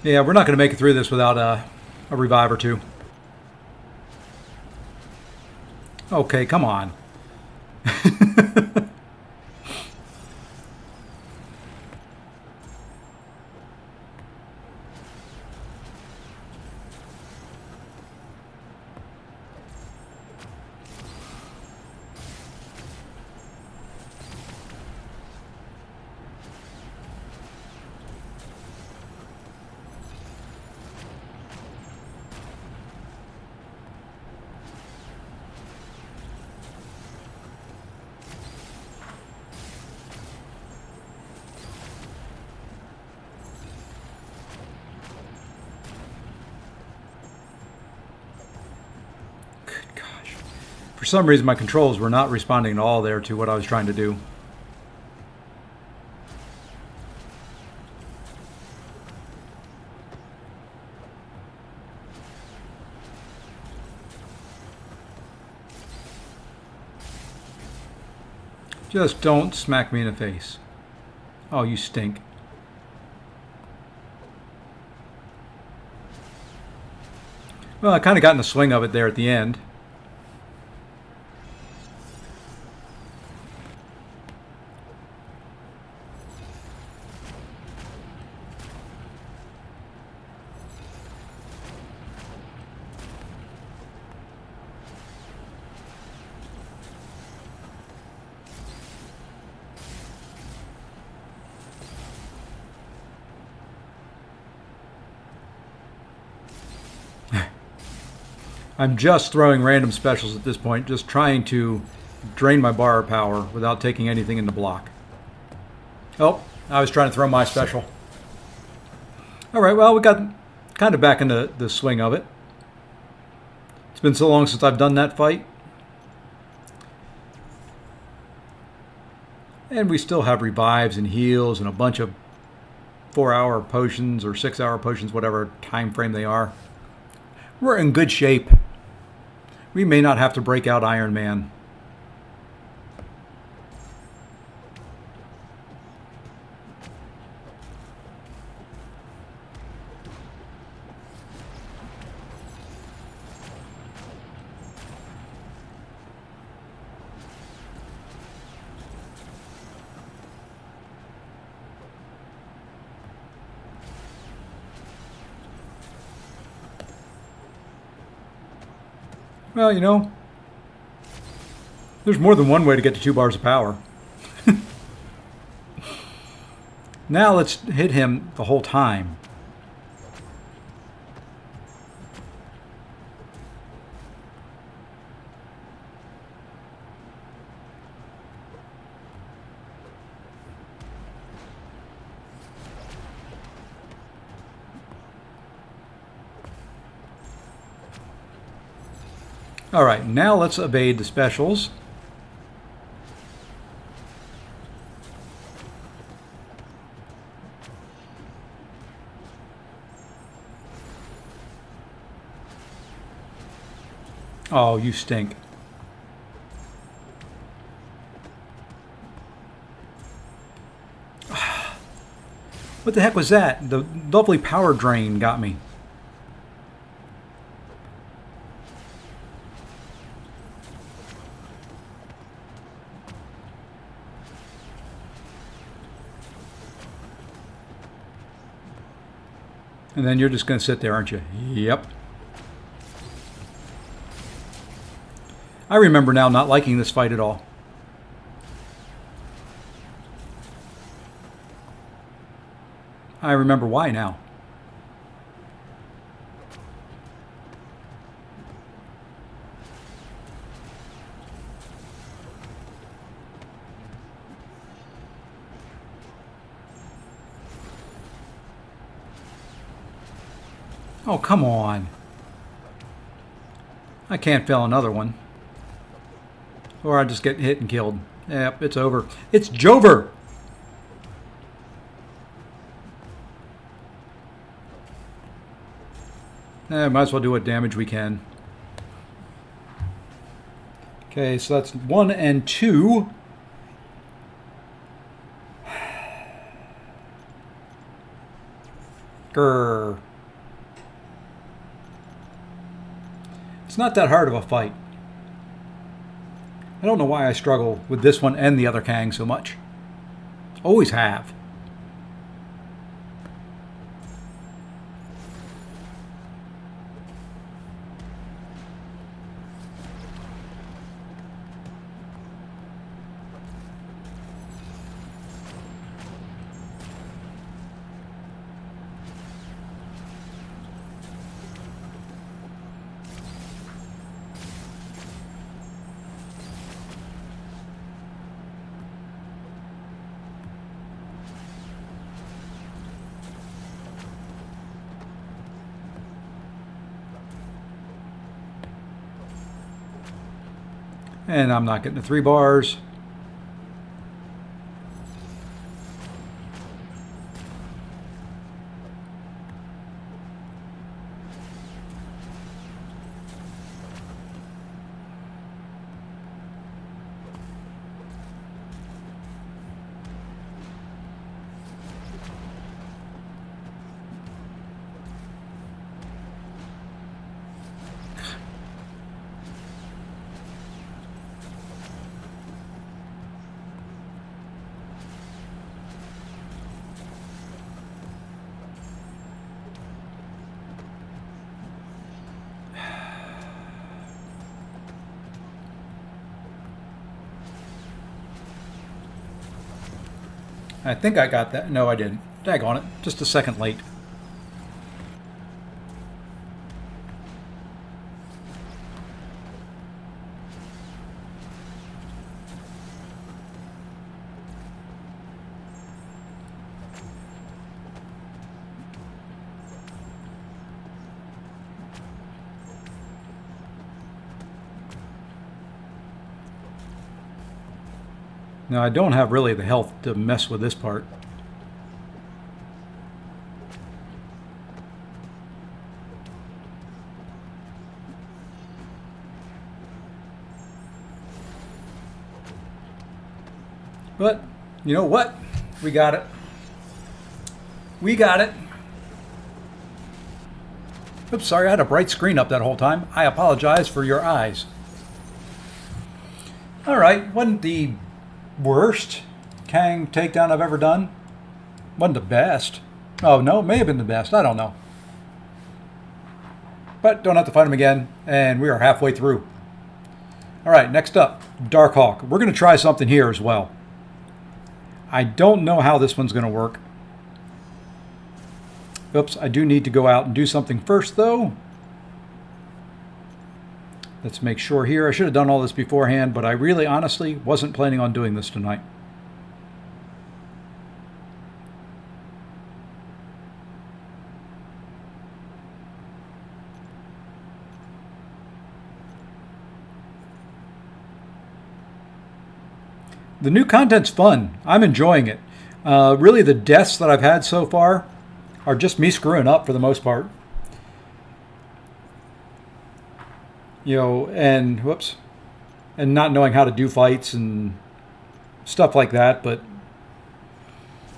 Yeah, we're not going to make it through this without a revive or two. Okay, come on. For some reason, my controls were not responding at all there to what I was trying to do. Just don't smack me in the face. Oh, you stink. Well, I kind of got in the swing of it there at the end. I'm just throwing random specials at this point, just trying to drain my bar of power without taking anything into block. Oh, I was trying to throw my special. All right, well, we got kind of back into the swing of it. It's been so long since I've done that fight. And we still have revives and heals and a bunch of 4-hour potions or 6-hour potions, whatever time frame they are. We're in good shape. We may not have to break out Iron Man. Well, you know, there's more than one way to get to 2 bars of power. Now let's hit him the whole time. All right, now let's evade the specials. Oh, you stink. What the heck was that? The lovely power drain got me. And then you're just going to sit there, aren't you? Yep. I remember now not liking this fight at all. I remember why now. Oh, come on. I can't fail another one. Or I just get hit and killed. Yep, it's over. It's Jover! Might as well do what damage we can. Okay, so that's 1 and 2. Grr. It's not that hard of a fight. I don't know why I struggle with this one and the other Kang so much. Always have. And I'm not getting the 3 bars. I think I got that. No, I didn't. Daggone it. Just a second late. Now, I don't have really the health to mess with this part. But, you know what? We got it. We got it. Oops, sorry, I had a bright screen up that whole time. I apologize for your eyes. Alright, wasn't the worst Kang takedown I've ever done. Wasn't the best. Oh, no, it may have been the best. I don't know. But don't have to fight him again, and we are halfway through. Alright, next up, Darkhawk. We're going to try something here as well. I don't know how this one's going to work. Oops, I do need to go out and do something first, though. Let's make sure here. I should have done all this beforehand, but I really, honestly, wasn't planning on doing this tonight. The new content's fun. I'm enjoying it. Really, the deaths that I've had so far are just me screwing up for the most part. You know, and whoops, and not knowing how to do fights and stuff like that. But,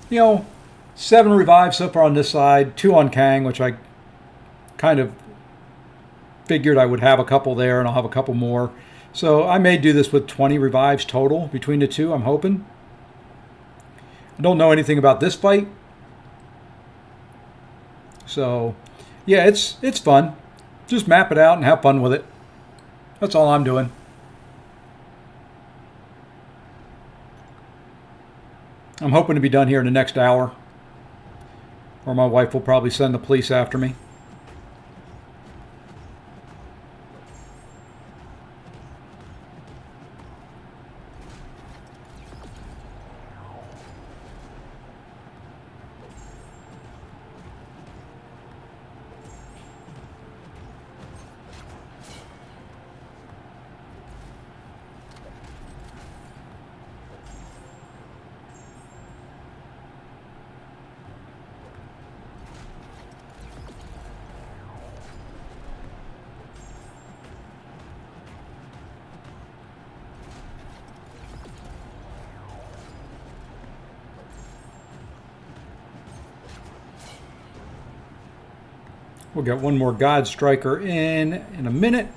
you know, 7 revives so far on this side, 2 on Kang, which I kind of figured I would have a couple there, and I'll have a couple more. So I may do this with 20 revives total between the two, I'm hoping. I don't know anything about this fight. So, yeah, it's fun. Just map it out and have fun with it. That's all I'm doing. I'm hoping to be done here in the next hour, or my wife will probably send the police after me. We'll get one more God Striker in a minute.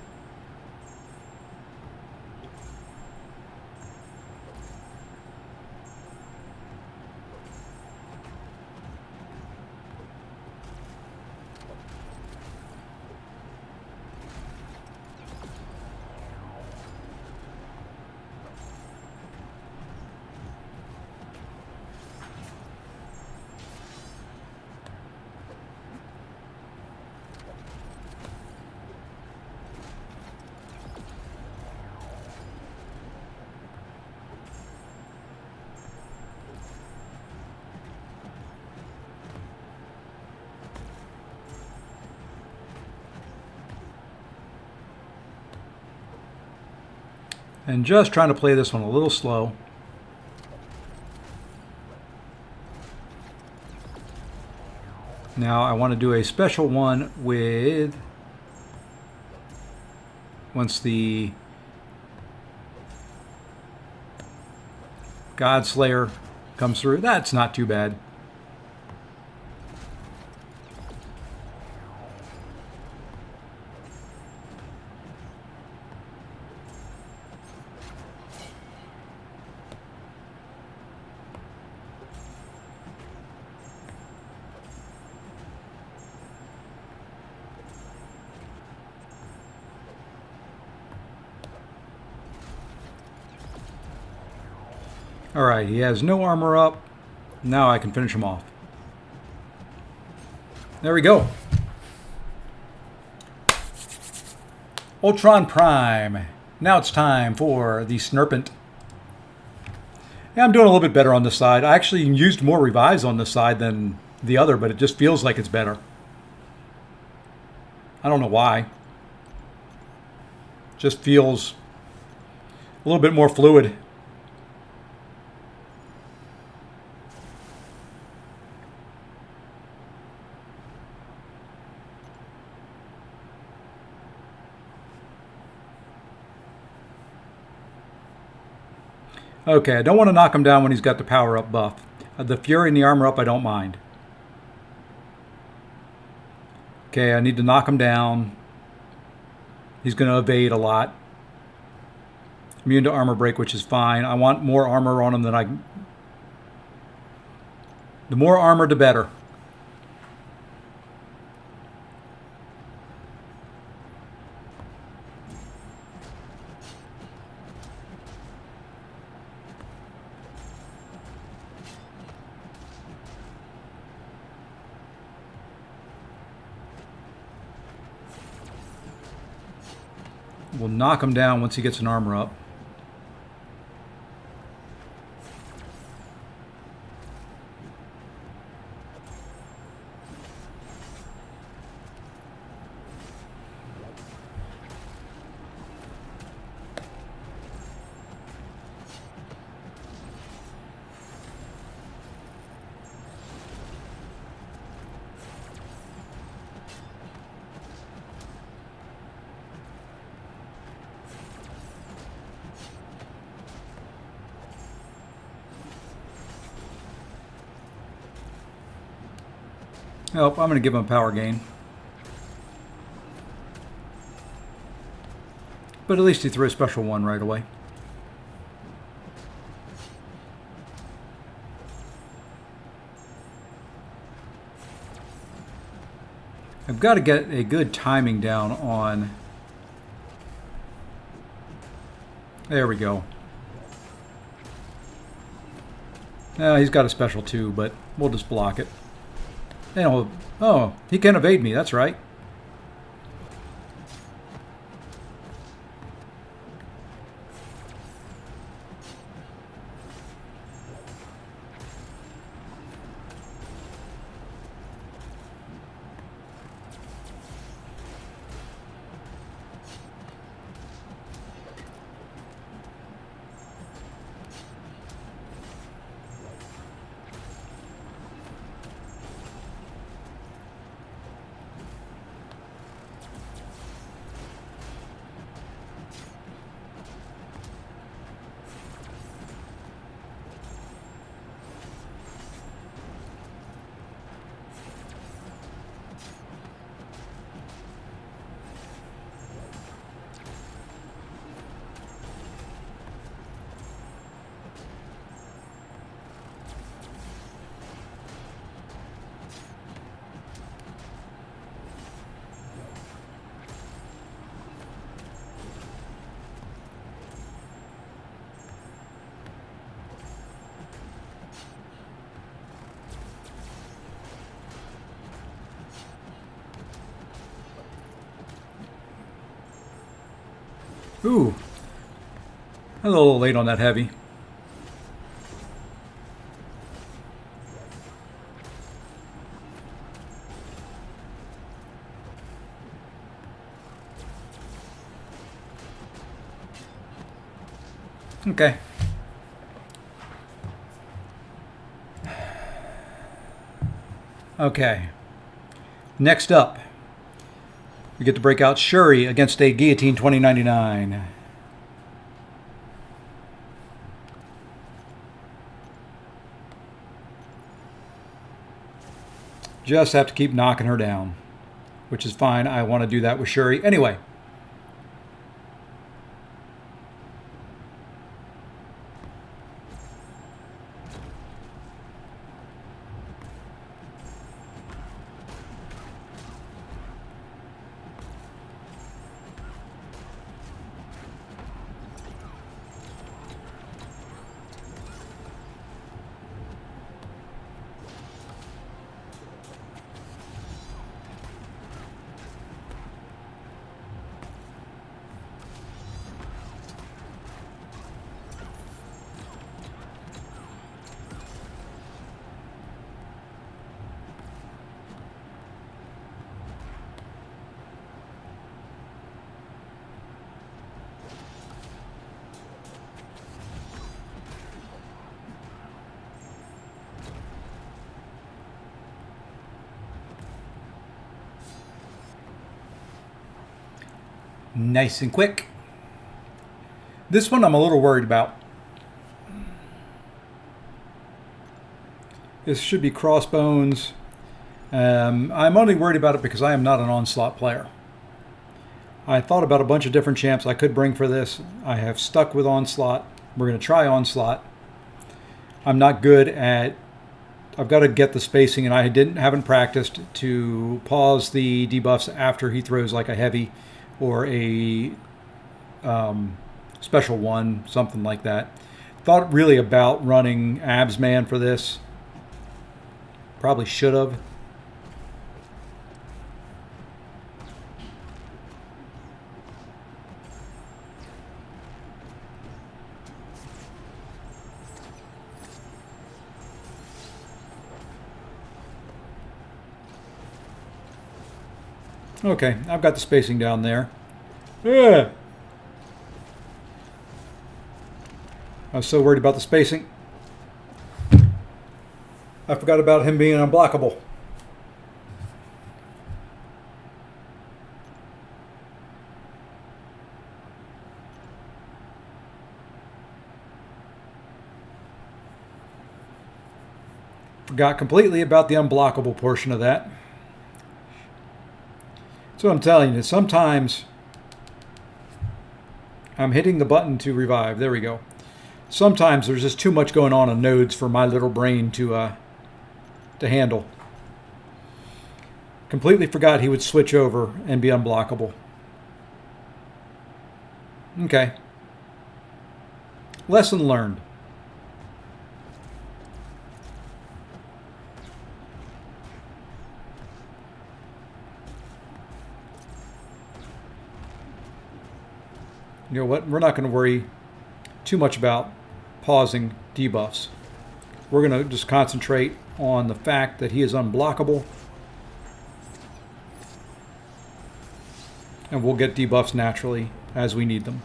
And just trying to play this one a little slow. Now I want to do a special one with, once the God Slayer comes through. That's not too bad. Alright, he has no armor up. Now I can finish him off. There we go. Ultron Prime. Now it's time for the Snurpant. Yeah, I'm doing a little bit better on this side. I actually used more revives on this side than the other, but it just feels like it's better. I don't know why. Just feels a little bit more fluid. Okay, I don't want to knock him down when he's got the power up buff. The Fury and the armor up, I don't mind. Okay, I need to knock him down. He's going to evade a lot. Immune to armor break, which is fine. I want more armor on him than I... The more armor, the better. We'll knock him down once he gets an armor up. Oh, I'm going to give him a power gain. But at least he threw a special one right away. I've got to get a good timing down on... There we go. Now he's got a special too, but we'll just block it. And oh, he can evade me, that's right. Ooh, a little late on that heavy. Okay. Okay. Next up, we get to break out Shuri against a Guillotine 2099. Just have to keep knocking her down, which is fine. I want to do that with Shuri. Anyway. Nice and quick. This one I'm a little worried about. This should be Crossbones. I'm only worried about it because I am not an Onslaught player. I thought about a bunch of different champs I could bring for this. I have stuck with Onslaught. We're going to try Onslaught. I'm not good at... I've got to get the spacing, and I haven't practiced to pause the debuffs after he throws like a heavy or a special one, something like that. Thought really about running Abs Man for this. Probably should have. Okay, I've got the spacing down there. Yeah. I was so worried about the spacing. I forgot about him being unblockable. Forgot completely about the unblockable portion of that. So I'm telling you, sometimes I'm hitting the button to revive. There we go. Sometimes there's just too much going on nodes for my little brain to handle. Completely forgot he would switch over and be unblockable. Okay. Lesson learned. You know what? We're not going to worry too much about pausing debuffs. We're going to just concentrate on the fact that he is unblockable. And we'll get debuffs naturally as we need them.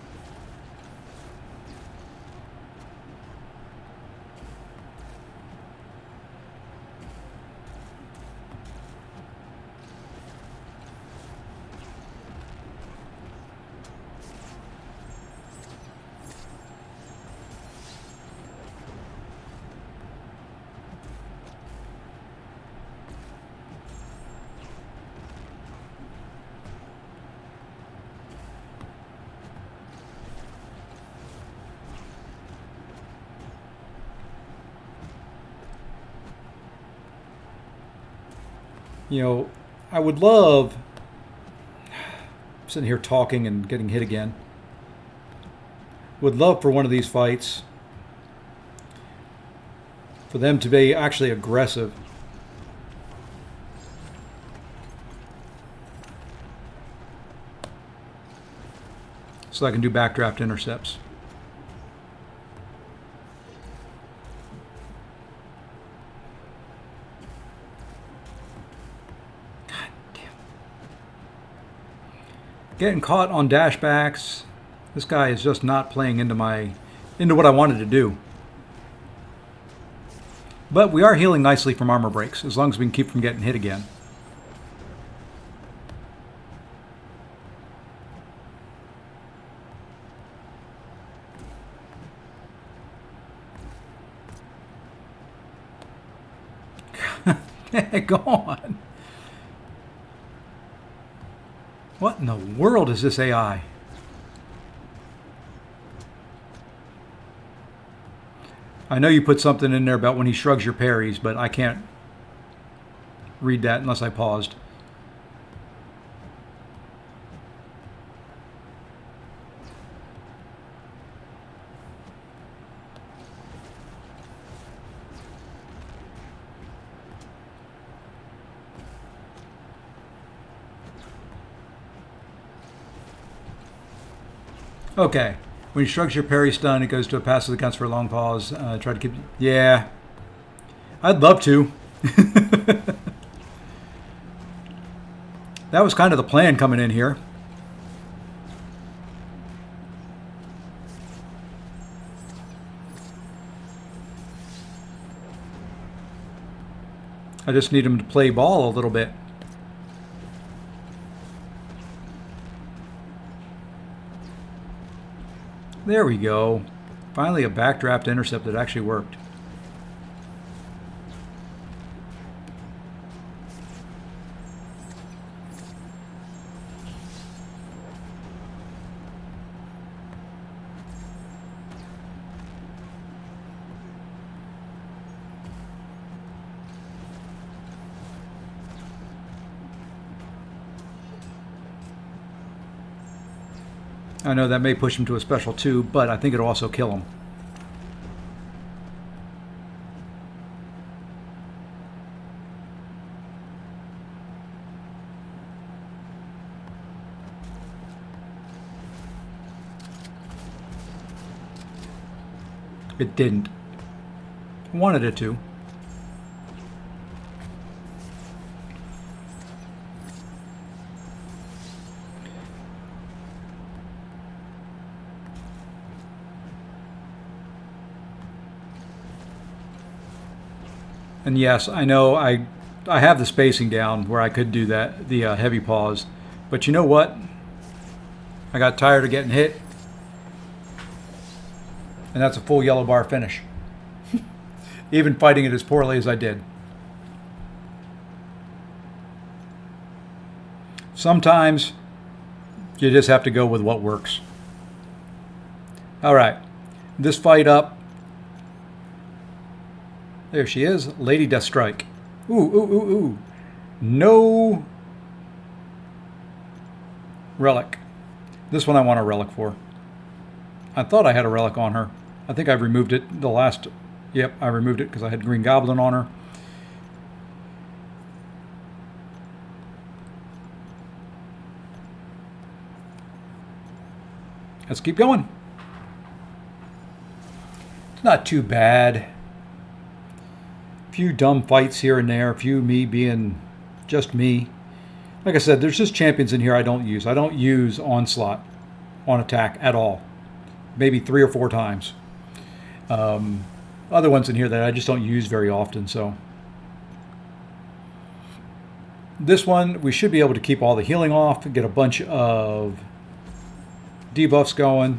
You know, I would love, I'm sitting here talking and getting hit again, would love for one of these fights for them to be actually aggressive. So I can do backdraft intercepts. Getting caught on dashbacks. This guy is just not playing into what I wanted to do. But we are healing nicely from armor breaks, as long as we can keep from getting hit again. Go on. What in the world is this AI? I know you put something in there about when he shrugs your parries, but I can't read that unless I paused. Okay. When he shrugs your parry stun, it goes to a passive that counts for a long pause. Try to keep... Yeah. I'd love to. That was kind of the plan coming in here. I just need him to play ball a little bit. There we go. Finally a backdraft intercept that actually worked. I know that may push him to a special 2, but I think it'll also kill him. It didn't. I wanted it to. And yes, I know I have the spacing down where I could do that, the heavy pause. But you know what? I got tired of getting hit. And that's a full yellow bar finish. Even fighting it as poorly as I did. Sometimes you just have to go with what works. All right. This fight up. There she is, Lady Deathstrike. Ooh, ooh, ooh, ooh. No relic. This one I want a relic for. I thought I had a relic on her. I think I removed it the last... Yep, I removed it because I had Green Goblin on her. Let's keep going. It's not too bad. Few dumb fights here and there. A few me being just me. Like I said, there's just champions in here I don't use. I don't use Onslaught on attack at all. Maybe 3 or 4 times. Other ones in here that I just don't use very often. So this one, we should be able to keep all the healing off and get a bunch of debuffs going.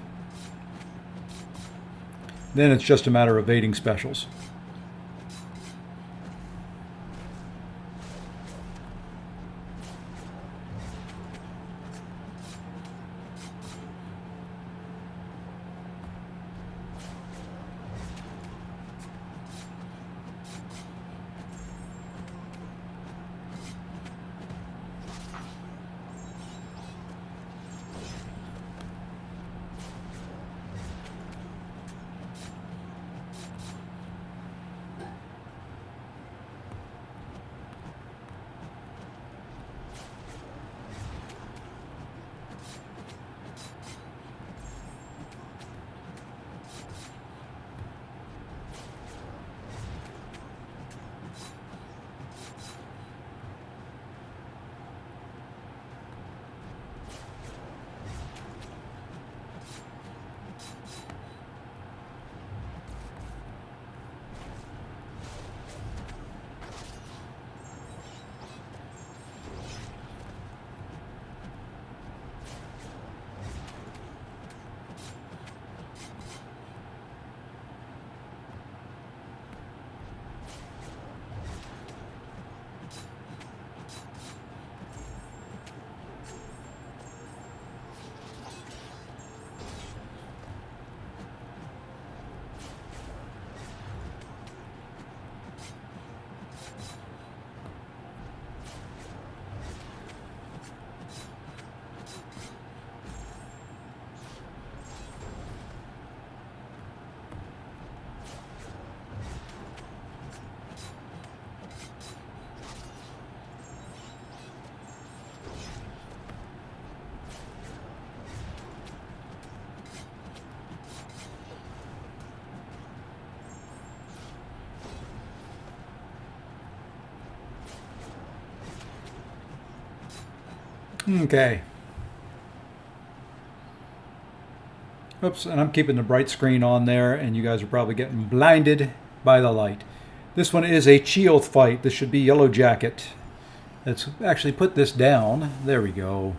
Then it's just a matter of evading specials. Okay. Oops, and I'm keeping the bright screen on there, and you guys are probably getting blinded by the light. This one is a Chioth fight. This should be Yellow Jacket. Let's actually put this down. There we go.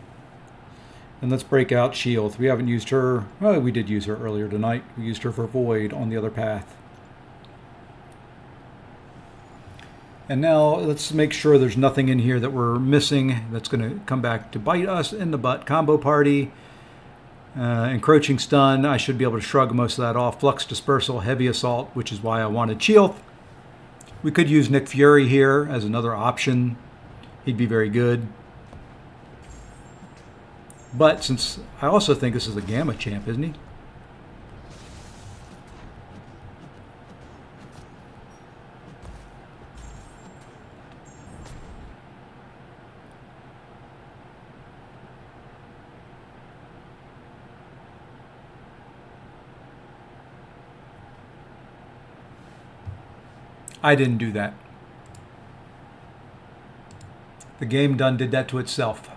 And let's break out Chioth. We haven't used her. Well, we did use her earlier tonight. We used her for Void on the other path. And now let's make sure there's nothing in here that we're missing that's going to come back to bite us in the butt. Combo Party, Encroaching Stun. I should be able to shrug most of that off. Flux Dispersal, Heavy Assault, which is why I wanted Chioth. We could use Nick Fury here as another option. He'd be very good. But since I also think this is a Gamma champ, isn't he? I didn't do that. The game done did that to itself.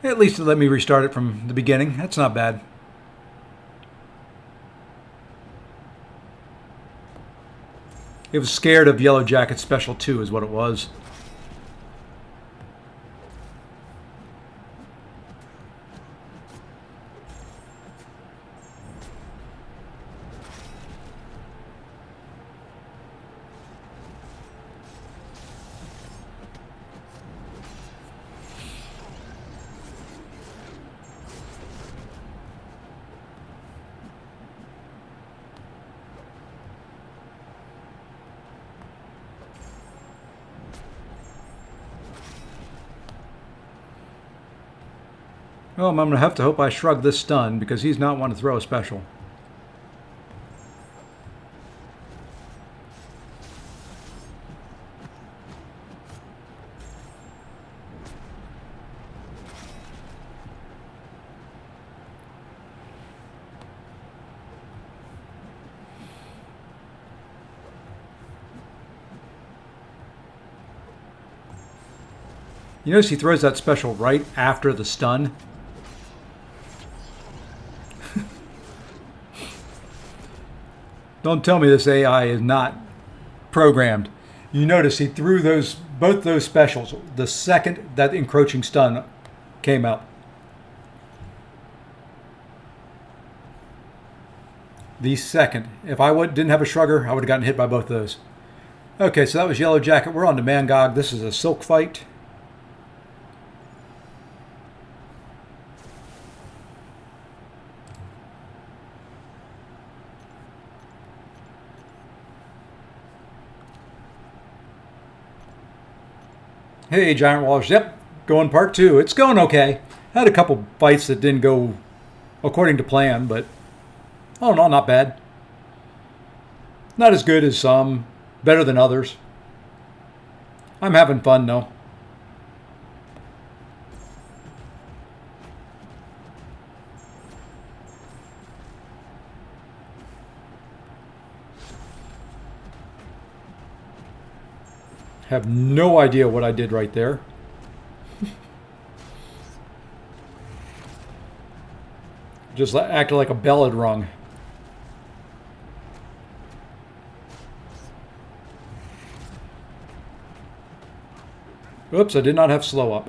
At least it let me restart it from the beginning. That's not bad. It was scared of Yellow Jacket Special 2 is what it was. Well, I'm going to have to hope I shrug this stun because he's not one to throw a special. You notice he throws that special right after the stun? Don't tell me this AI is not programmed. You notice he threw both those specials the second that encroaching stun came out. The second. If I didn't have a shrugger, I would have gotten hit by both of those. Okay, so that was Yellow Jacket. We're on to Mangog. This is a silk fight. Hey, Giant Wallers. Yep, going part 2. It's going okay. Had a couple fights that didn't go according to plan, but all in all, not bad. Not as good as some, better than others. I'm having fun, though. Have no idea what I did right there. Just acted like a bell had rung. Oops, I did not have slow up.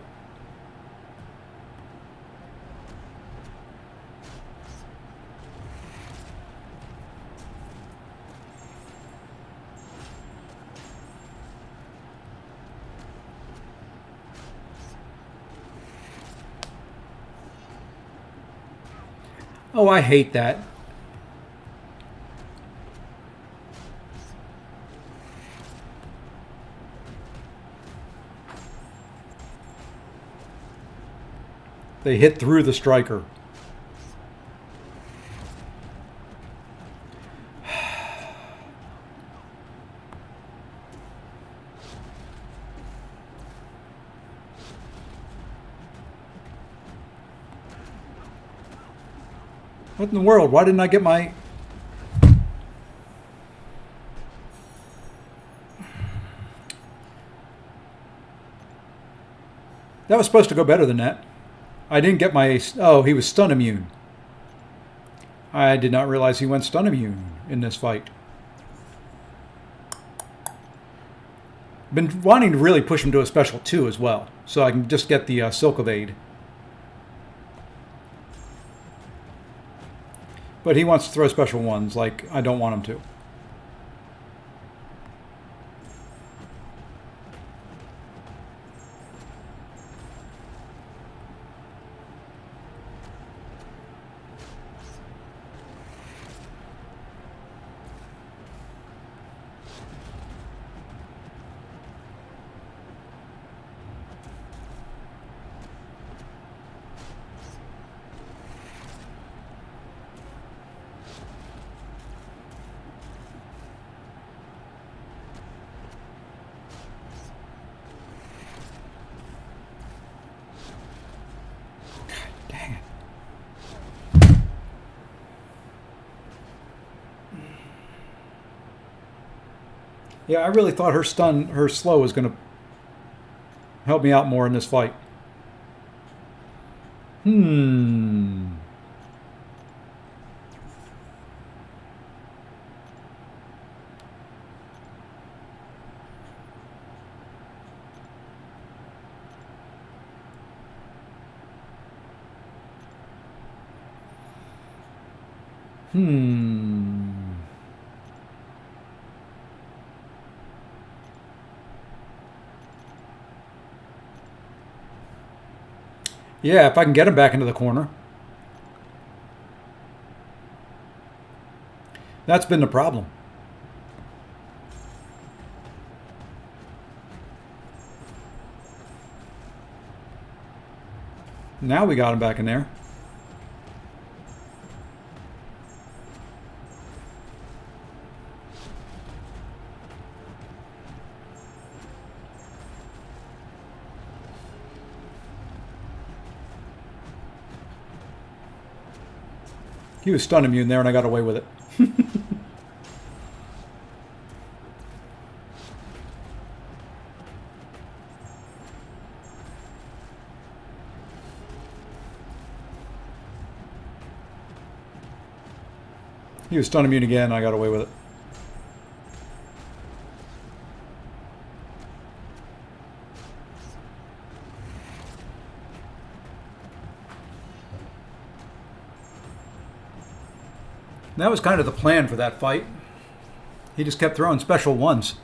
Oh, I hate that. They hit through the striker. What in the world? Why didn't I get my... That was supposed to go better than that. I didn't get my... Oh, he was stun immune. I did not realize he went stun immune in this fight. Been wanting to really push him to a special 2 as well, so I can just get the Silk Evade. But he wants to throw special ones, like I don't want him to. Yeah, I really thought her slow was going to help me out more in this fight. Hmm. Yeah, if I can get him back into the corner. That's been the problem. Now we got him back in there. He was stun immune there, and I got away with it. He was stun immune again, and I got away with it. That was kind of the plan for that fight. He just kept throwing special ones.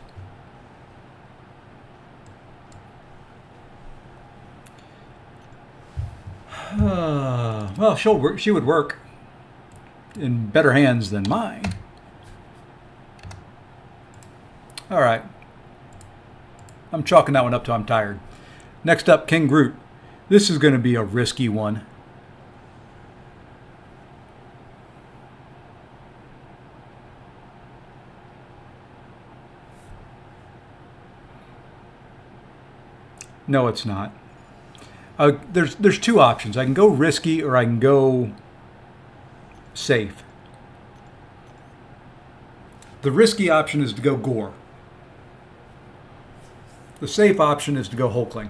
Well, she would work in better hands than mine. All right. I'm chalking that one up till I'm tired. Next up, King Groot. This is going to be a risky one. No, it's not. There's two options. I can go risky or I can go safe. The risky option is to go Gore. The safe option is to go Hulkling.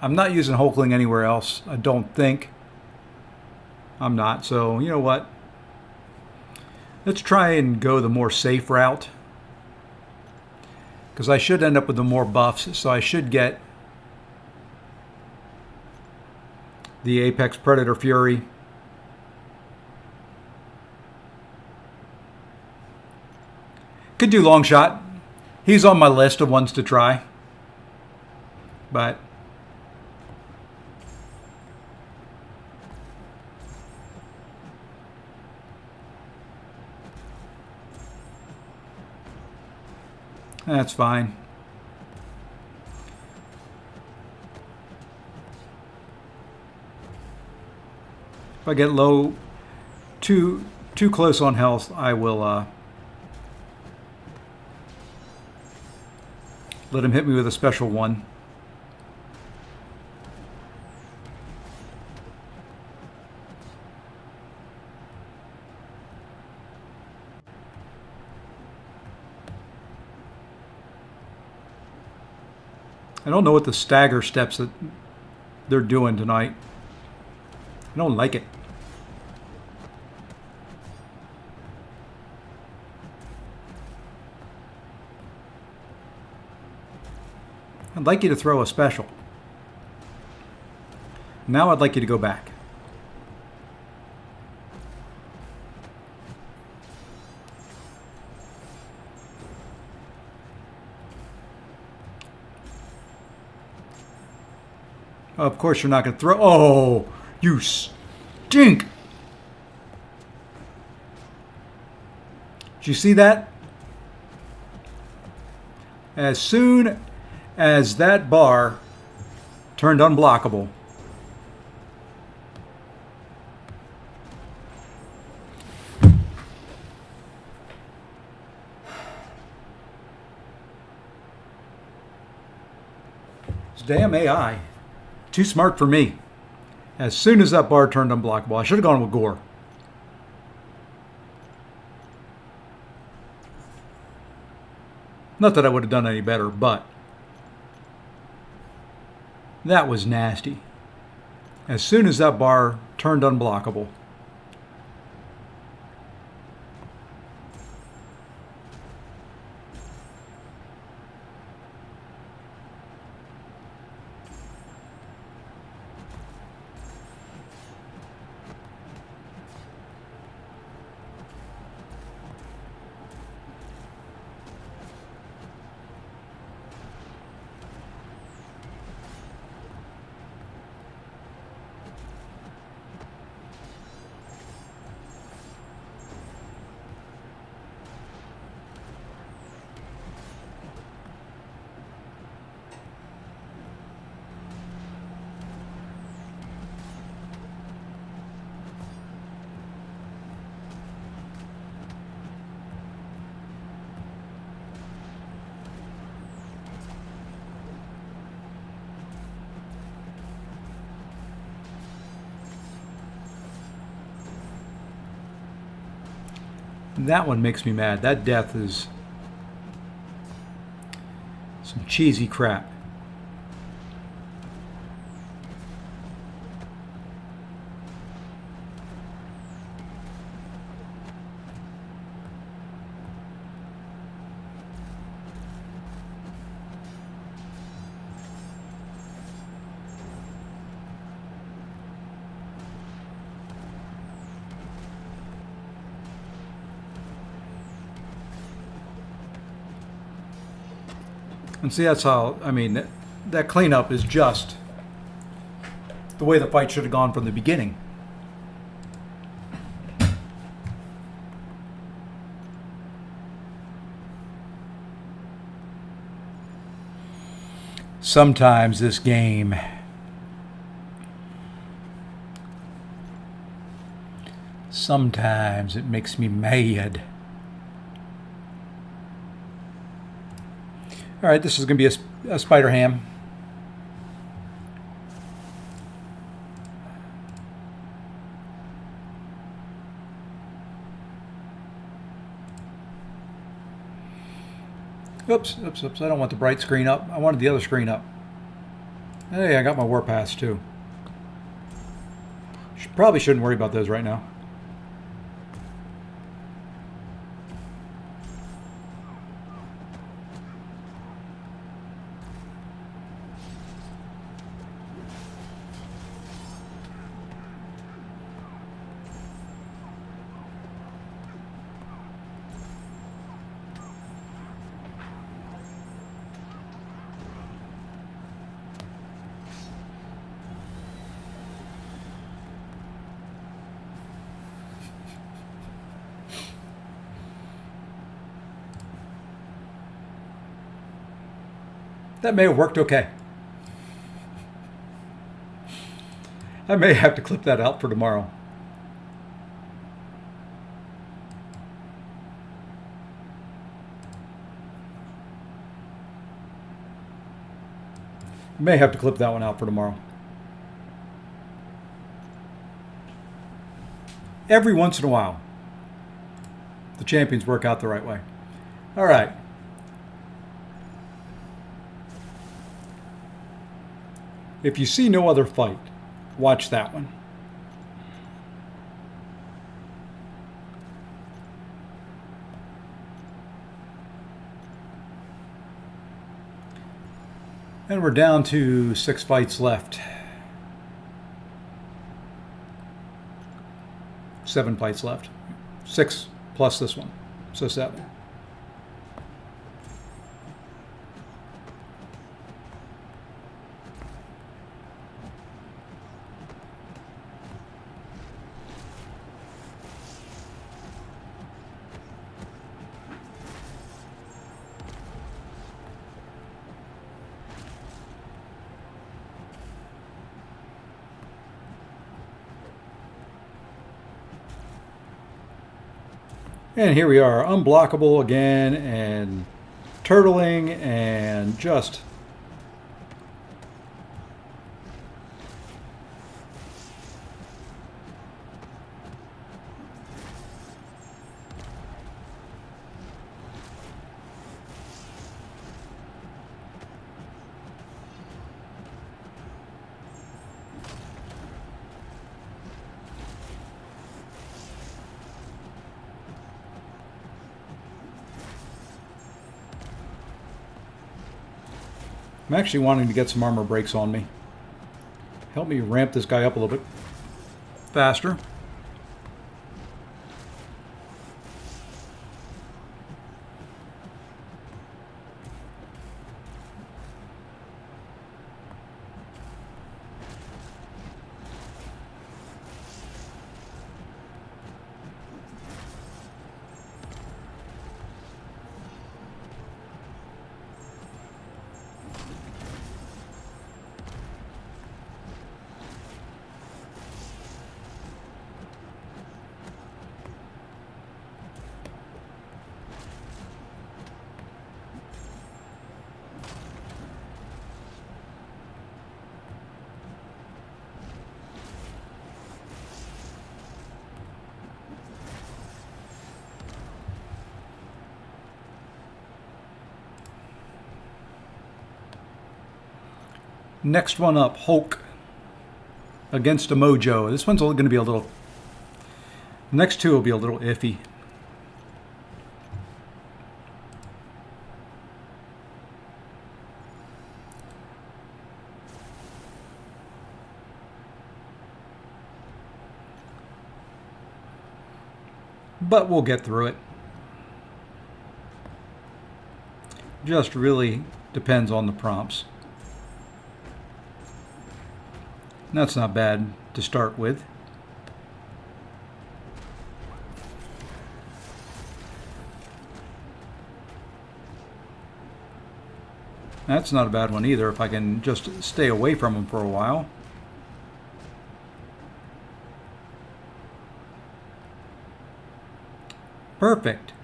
I'm not using Hulkling anywhere else. I don't think. I'm not. So, you know what? Let's try and go the more safe route. Because I should end up with the more buffs. So I should get the Apex Predator Fury. Could do Long Shot. He's on my list of ones to try. But that's fine. If I get low, too close on health, I will let him hit me with a special one. I don't know what the stagger steps that they're doing tonight. I don't like it. I'd like you to throw a special. Now I'd like you to go back. Of course you're not going to throw... Oh, you stink! Did you see that? As soon as that bar turned unblockable, this damn AI, too smart for me. As soon as that bar turned unblockable, I should have gone with Gore. Not that I would have done any better, but that was nasty. As soon as that bar turned unblockable. That one makes me mad. That death is some cheesy crap. And see, that's how, I mean, that cleanup is just the way the fight should have gone from the beginning. Sometimes this game sometimes it makes me mad. All right, this is going to be a spider ham. Oops. I don't want the bright screen up. I wanted the other screen up. Hey, I got my warpaths too. Probably shouldn't worry about those right now. That may have worked okay. I may have to clip that out for tomorrow. May have to clip that one out for tomorrow. Every once in a while, the champions work out the right way. All right. If you see no other fight, watch that one. And we're down to 6 fights left. 7 fights left. 6 plus this one. So 7. And here we are, unblockable again, and turtling, and just I'm actually wanting to get some armor breaks on me. Help me ramp this guy up a little bit faster. Next one up, Hulk against a Mojo. This one's going to be a little... The next two will be a little iffy. But we'll get through it. Just really depends on the prompts. That's not bad to start with. That's not a bad one either if I can just stay away from him for a while. Perfect.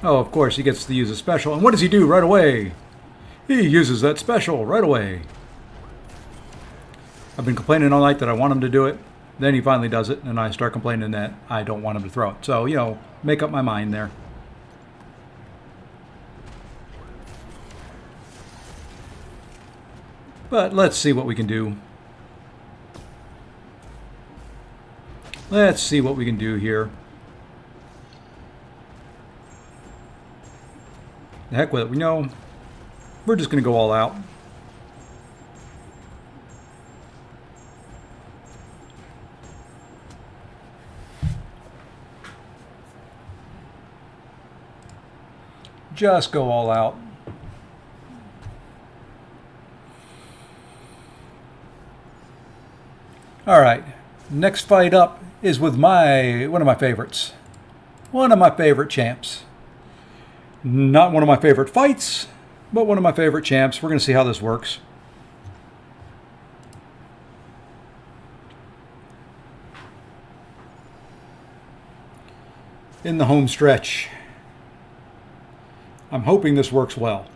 Oh, of course, he gets to use a special. And what does he do right away? He uses that special right away. I've been complaining all night that I want him to do it. Then he finally does it, and I start complaining that I don't want him to throw it. So, you know, make up my mind there. But let's see what we can do. Let's see what we can do here. The heck with it. We know we're just going to go all out. Just go all out. All right. Next fight up is with one of my favorites. One of my favorite champs. Not one of my favorite fights, but one of my favorite champs. We're going to see how this works. In the home stretch. I'm hoping this works well.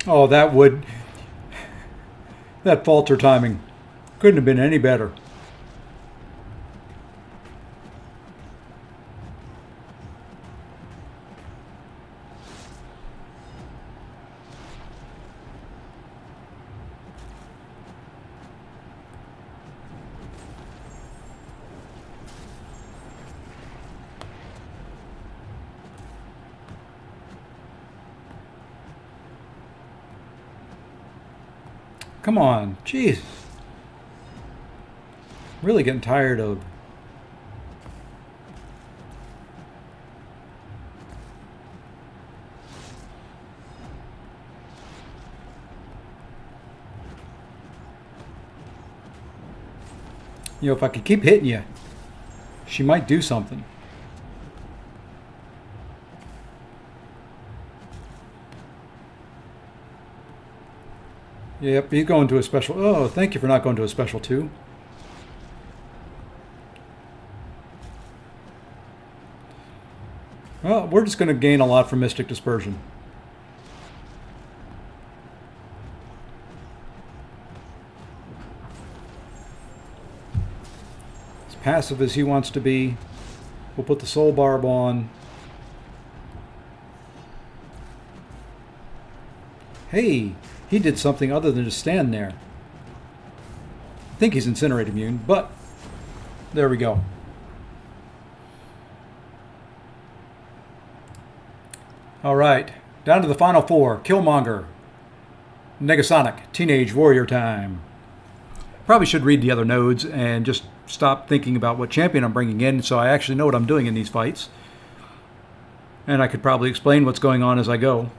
Oh, that falter timing couldn't have been any better. Come on, jeez. Really getting tired of... You know, if I could keep hitting you, she might do something. Yep, he's going to a special. Oh, thank you for not going to a special too. Well, we're just going to gain a lot from Mystic Dispersion. As passive as he wants to be, we'll put the Soul Barb on. Hey, he did something other than just stand there. I think he's Incinerate immune, but there we go. All right, down to the final four. Killmonger, Negasonic, Teenage Warrior time. Probably should read the other nodes and just stop thinking about what champion I'm bringing in so I actually know what I'm doing in these fights. And I could probably explain what's going on as I go.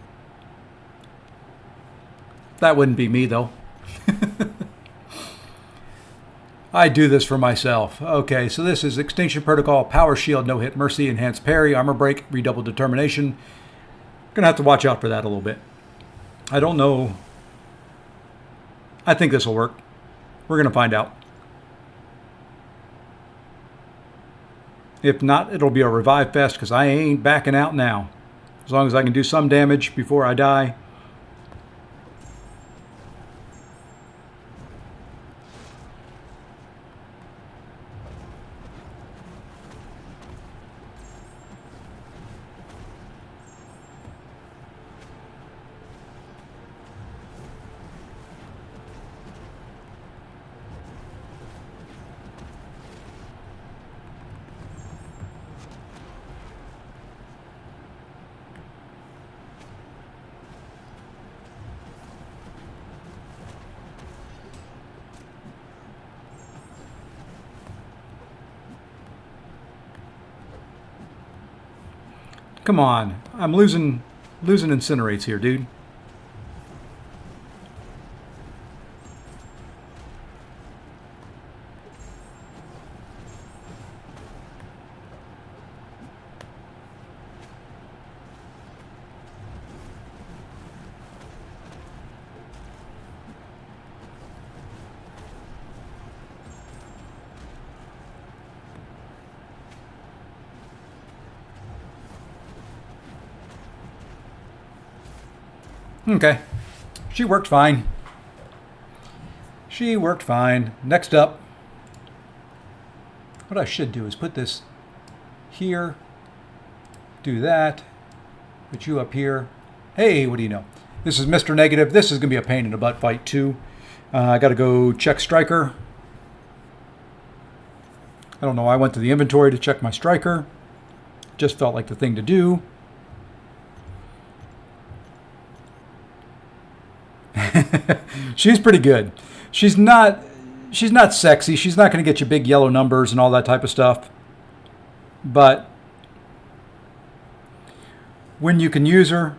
That wouldn't be me, though. I do this for myself. Okay, so this is Extinction Protocol, Power Shield, No Hit Mercy, Enhanced Parry, Armor Break, Redoubled Determination. Gonna have to watch out for that a little bit. I don't know. I think this will work. We're gonna find out. If not, it'll be a revive fest because I ain't backing out now. As long as I can do some damage before I die. Come on, I'm losing incinerates here, dude. Okay. She worked fine. She worked fine. Next up, what I should do is put this here, do that, put you up here. Hey, what do you know? This is Mr. Negative. This is going to be a pain in the butt fight, too. I got to go check Striker. I don't know. I went to the inventory to check my Striker. Just felt like the thing to do. She's pretty good. She's not sexy. She's not going to get you big yellow numbers and all that type of stuff. But when you can use her,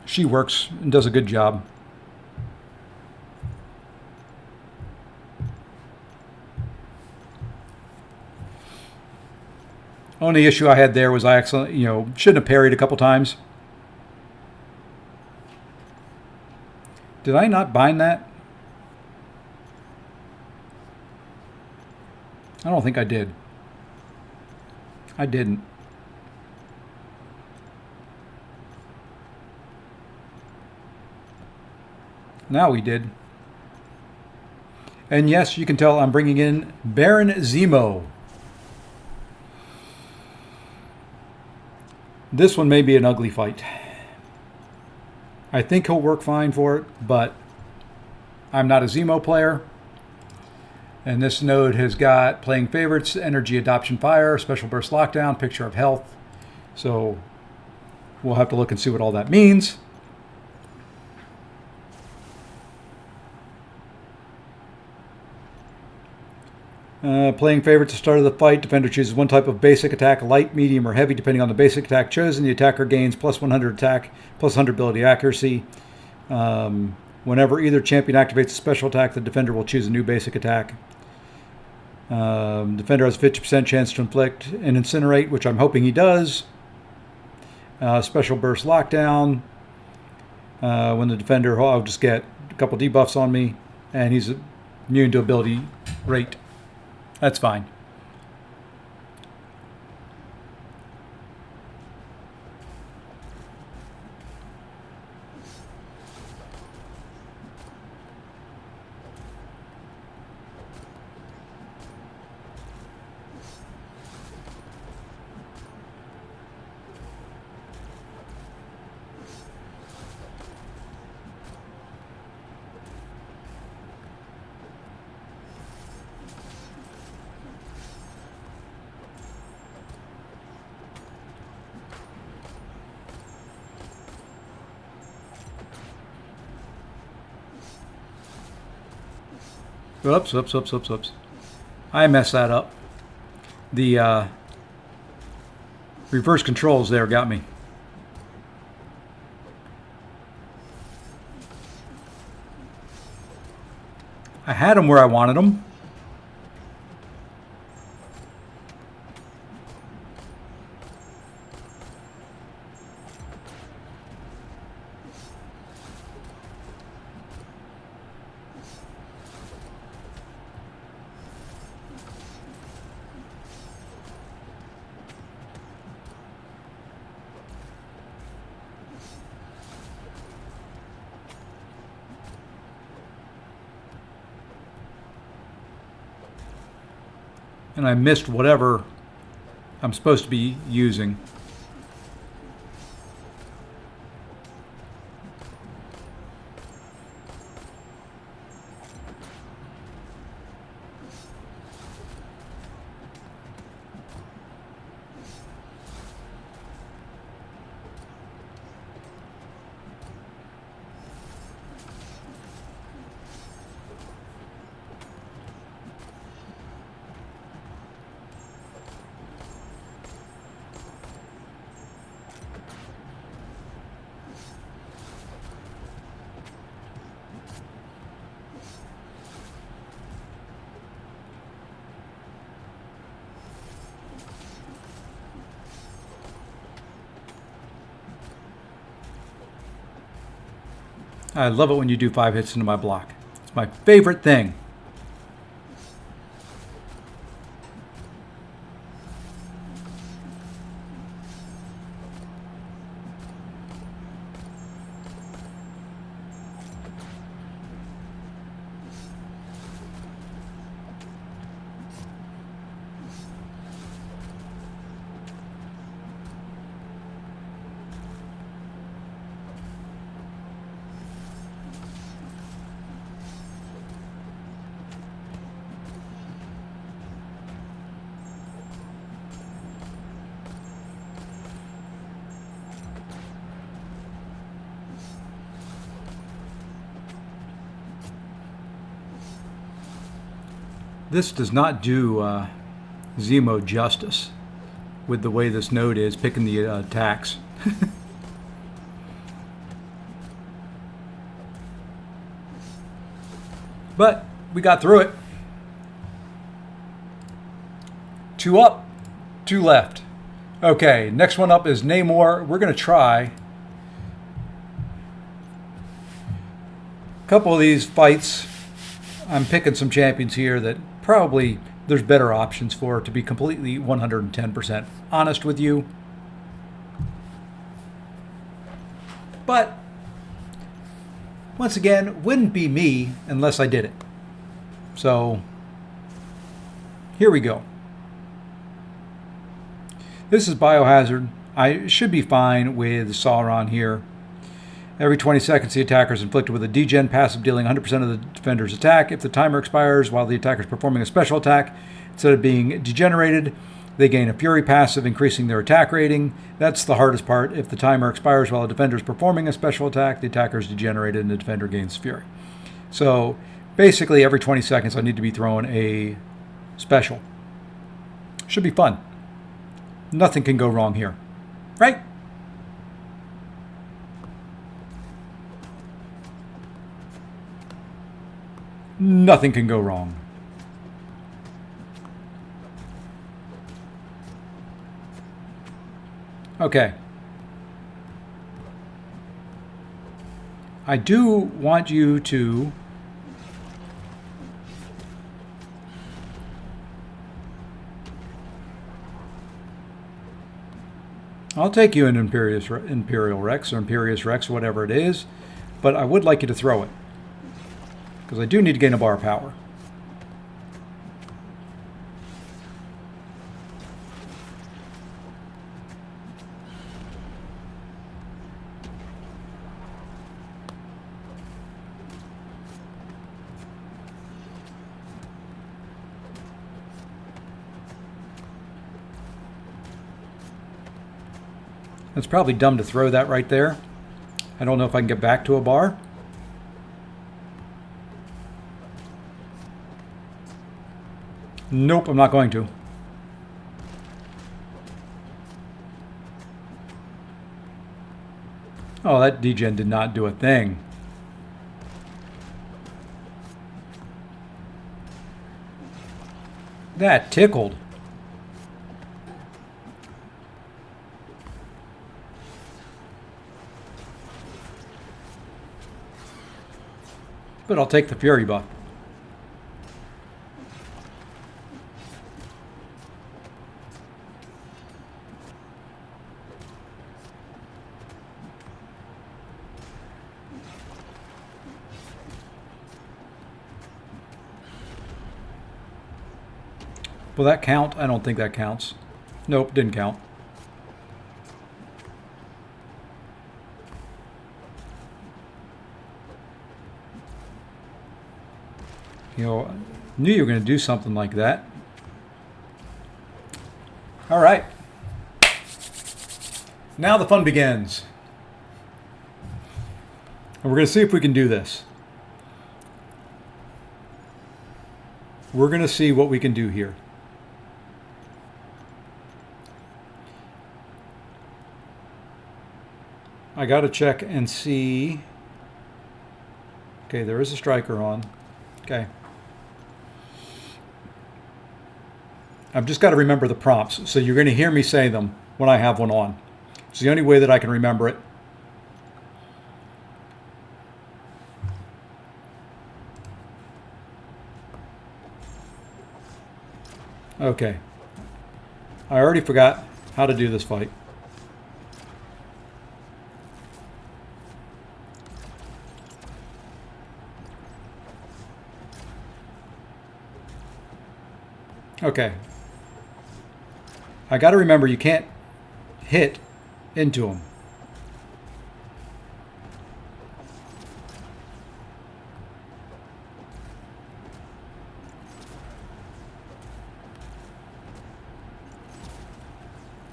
she works and does a good job. Only issue I had there was I accidentally, shouldn't have parried a couple times. Did I not bind that? I don't think I did. I didn't. Now we did. And yes, you can tell I'm bringing in Baron Zemo. This one may be an ugly fight. I think he'll work fine for it, but I'm not a Zemo player. And this node has got playing favorites, energy adoption fire, special burst lockdown, picture of health. So we'll have to look and see what all that means. Playing favorites at the start of the fight. Defender chooses one type of basic attack, light, medium, or heavy, depending on the basic attack chosen. The attacker gains plus 100 attack, plus 100 ability accuracy. Whenever either champion activates a special attack, the defender will choose a new basic attack. Defender has a 50% chance to inflict an incinerate, which I'm hoping he does. Special burst lockdown. When the defender, I'll just get a couple debuffs on me, and he's immune to ability rate. That's fine. Oops, oops, oops, oops, oops. I messed that up. The reverse controls there got me. I had them where I wanted them. And I missed whatever I'm supposed to be using. I love it when you do 5 hits into my block. It's my favorite thing. This does not do Zemo justice with the way this node is picking the attacks. But we got through it. 2 up, 2 left. Okay, next one up is Namor. We're going to try a couple of these fights. I'm picking some champions here that probably there's better options for, to be completely 110% honest with you. But once again, wouldn't be me unless I did it. So here we go. This is Biohazard. I should be fine with Sauron here. Every 20 seconds, the attacker is inflicted with a degen passive, dealing 100% of the defender's attack. If the timer expires while the attacker is performing a special attack, instead of being degenerated, they gain a Fury passive, increasing their attack rating. That's the hardest part. If the timer expires while the defender is performing a special attack, the attacker is degenerated and the defender gains Fury. So basically, every 20 seconds, I need to be throwing a special. Should be fun. Nothing can go wrong here, right? Nothing can go wrong. Okay. I do want you to I'll take you an Imperial Rex or Imperious Rex, whatever it is, but I would like you to throw it, because I do need to gain a bar of power. It's probably dumb to throw that right there. I don't know if I can get back to a bar. Nope, I'm not going to. Oh, that degen did not do a thing. That tickled. But I'll take the Fury buff. Will that count? I don't think that counts. Nope, didn't count. You know, knew you were going to do something like that. All right. Now the fun begins. And we're going to see if we can do this. We're going to see what we can do here. I got to check and see. Okay, there is a striker on. Okay. I've just got to remember the prompts. So you're going to hear me say them when I have one on. It's the only way that I can remember it. Okay. I already forgot how to do this fight. Okay. I got to remember you can't hit into them.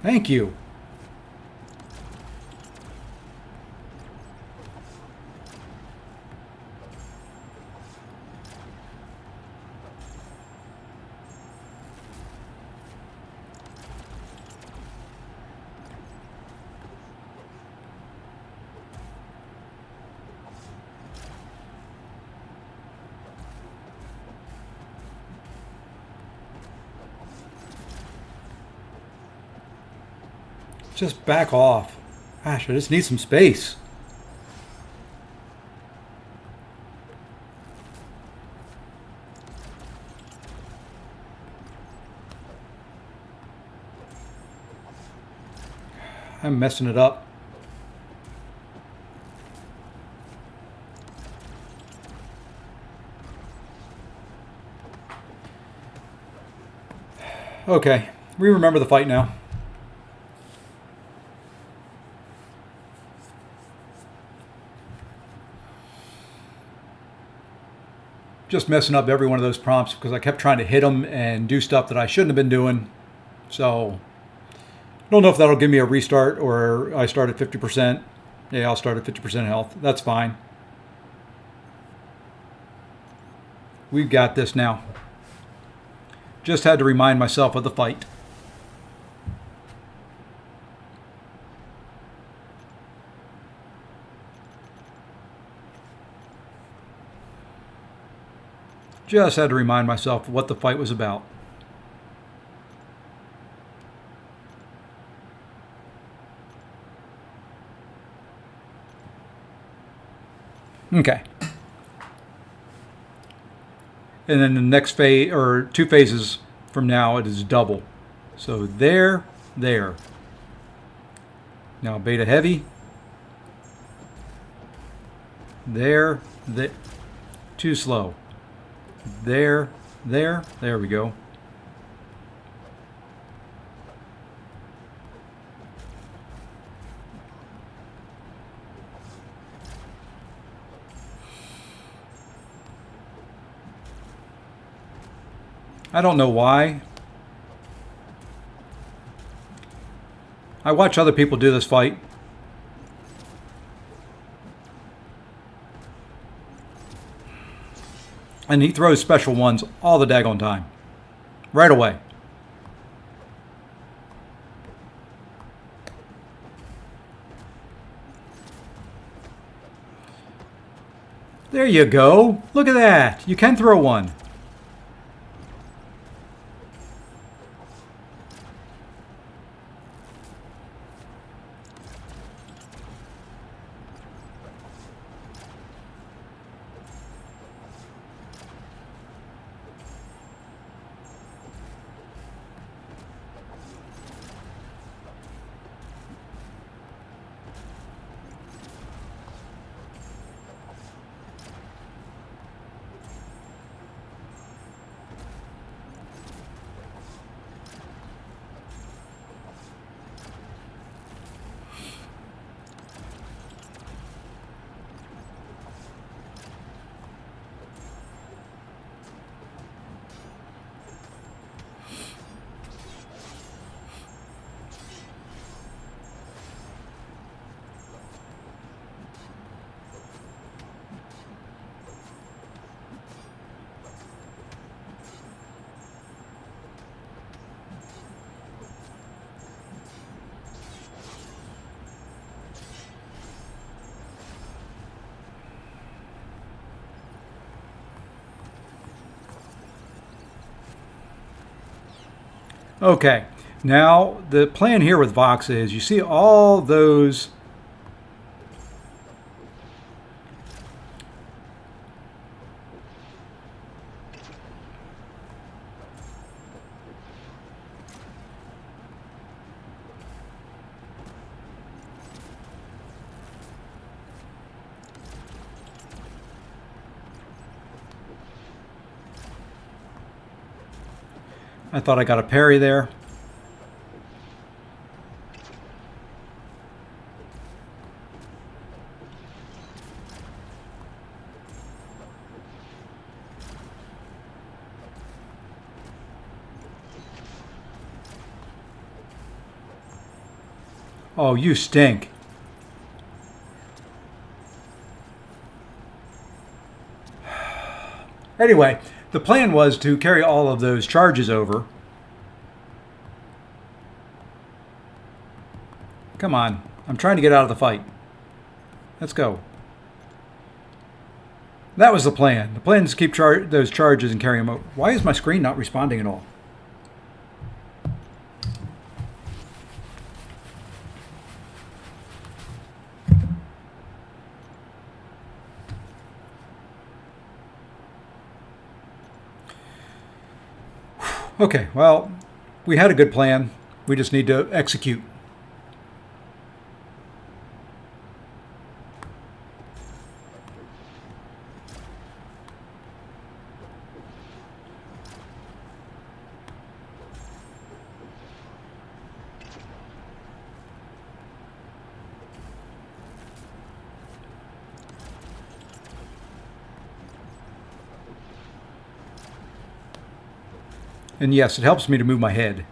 Thank you. Just back off. Gosh, I just need some space. I'm messing it up. Okay, we remember the fight now. Just messing up every one of those prompts because I kept trying to hit them and do stuff that I shouldn't have been doing. So, I don't know if that'll give me a restart or I start at 50%. Yeah, I'll start at 50% health. That's fine. We've got this now. Just had to remind myself of the fight. Just had to remind myself what the fight was about. Okay. And then the next phase, or 2 phases from now, it is double. So there. Now beta heavy. There. Too slow. There we go. I don't know why. I watch other people do this fight. And he throws special ones all the daggone time. right away. There you go. Look at that. You can throw one. Okay, now the plan here with Vox is you see all those I thought I got a parry there. Oh, you stink. Anyway, the plan was to carry all of those charges over. Come on. I'm trying to get out of the fight. Let's go. That was the plan. The plan is to keep those charges and carry them over. Why is my screen not responding at all? Okay, well, we had a good plan. We just need to execute. And yes, it helps me to move my head.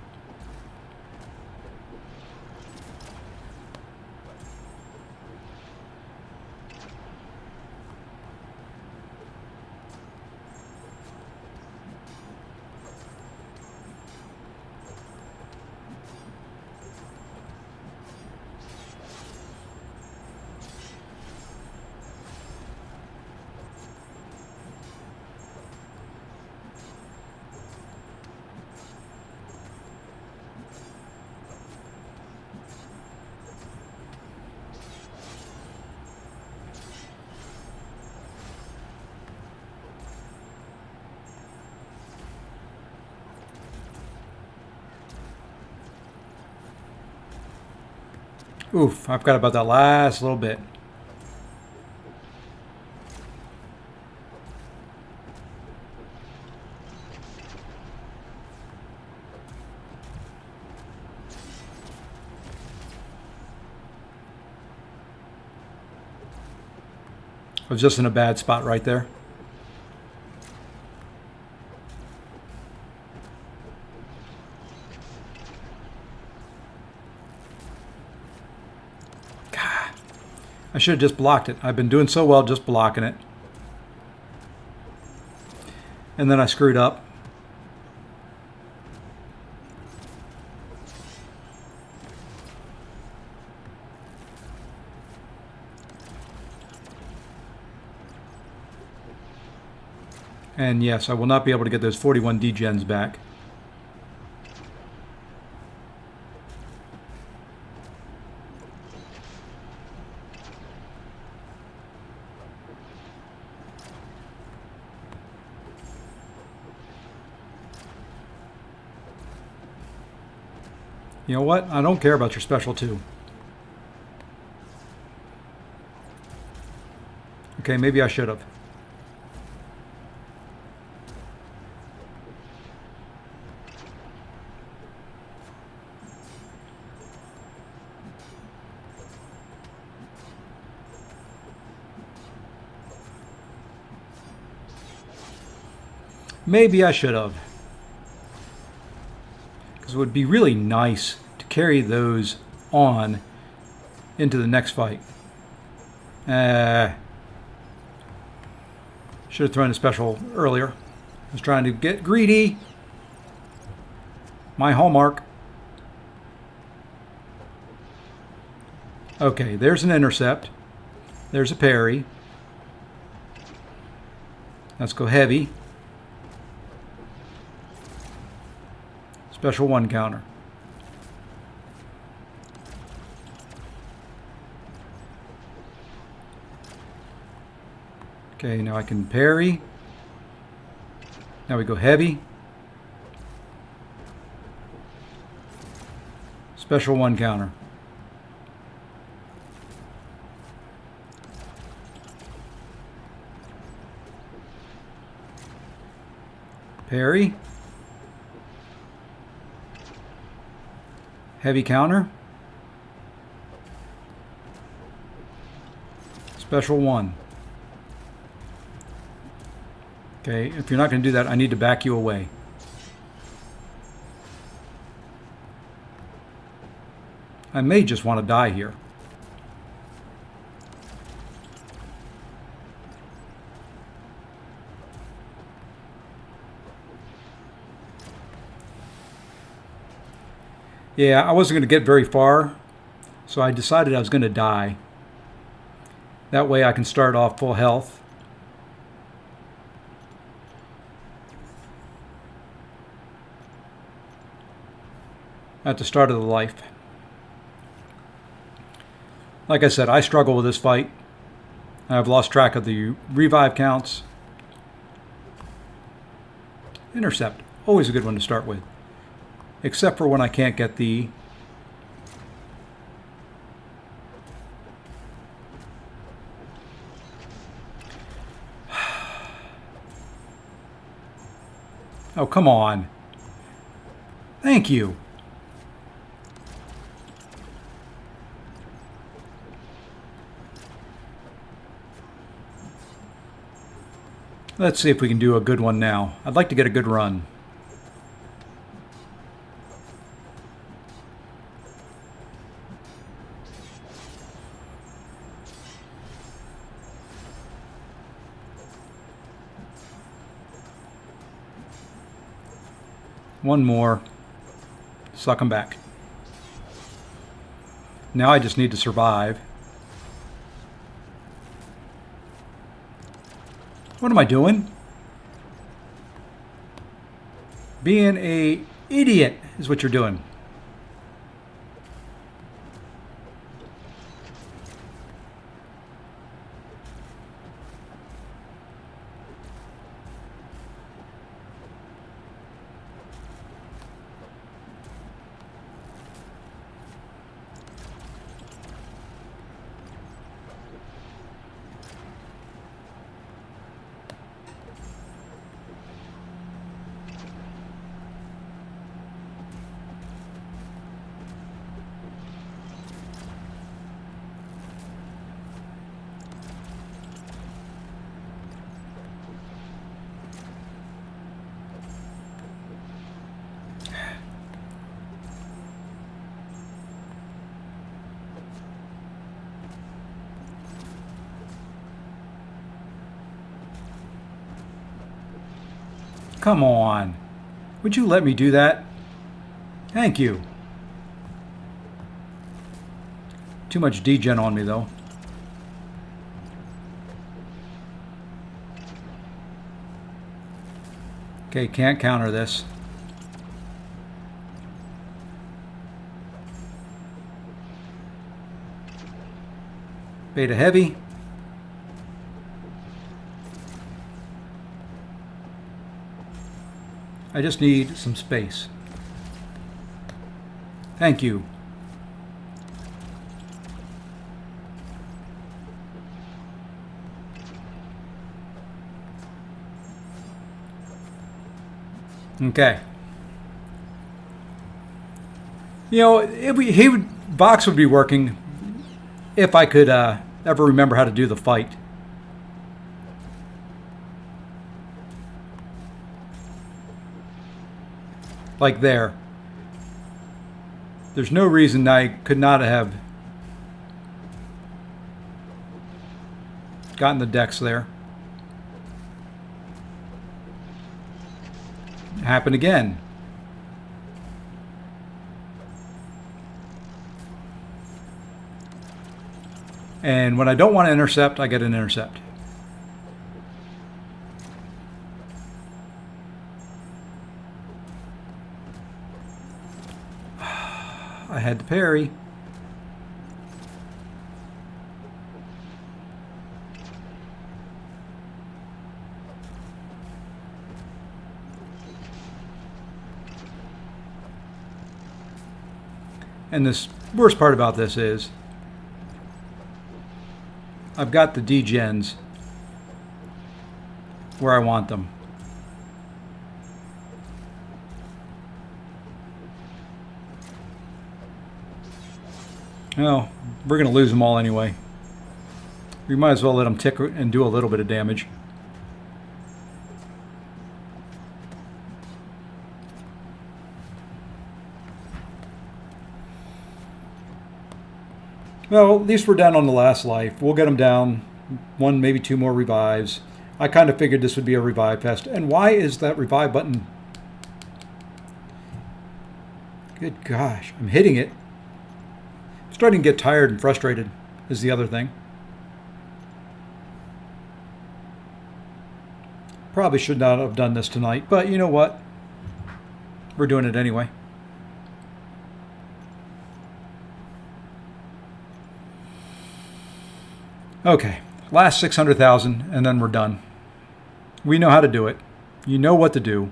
Oof, I've got about that last little bit. I was just in a bad spot right there. I should have just blocked it. I've been doing so well just blocking it. And then I screwed up. And yes, I will not be able to get those 41 degens back. You know what? I don't care about your special 2. Okay, maybe I should have. Maybe I should have. Because it would be really nice to carry those on into the next fight. Should have thrown a special earlier. I was trying to get greedy. My hallmark. Okay, there's an intercept. There's a parry. Let's go heavy. Special 1 counter. Okay, now I can parry. Now we go heavy. Special 1 counter. Parry. Heavy counter. Special 1. Okay, if you're not going to do that, I need to back you away. I may just want to die here. Yeah, I wasn't going to get very far, so I decided I was going to die. That way I can start off full health. At the start of the life. Like I said, I struggle with this fight. I've lost track of the revive counts. Intercept, always a good one to start with. Except for when I can't get the... Oh, come on. Thank you. Let's see if we can do a good one now. I'd like to get a good run. One more. Suck them back. Now I just need to survive. What am I doing? Being an idiot is what you're doing. Come on. Would you let me do that? Thank you. Too much degen on me, though. Okay, can't counter this. Beta heavy. I just need some space. Thank you. Okay. You know, Vox would be working if I could ever remember how to do the fight. Like there. There's no reason I could not have gotten the decks there. Happened again. And when I don't want to intercept, I get an intercept. I had to parry. And the worst part about this is I've got the degens where I want them. Well, we're going to lose them all anyway. We might as well let them tick and do a little bit of damage. Well, at least we're down on the last life. We'll get them down. One, maybe two more revives. I kind of figured this would be a revive fest. And why is that revive button? Good gosh, I'm hitting it. I'm starting to get tired and frustrated is the other thing. Probably should not have done this tonight, but you know what? We're doing it anyway. Okay, last 600,000 and then we're done. We know how to do it. You know what to do.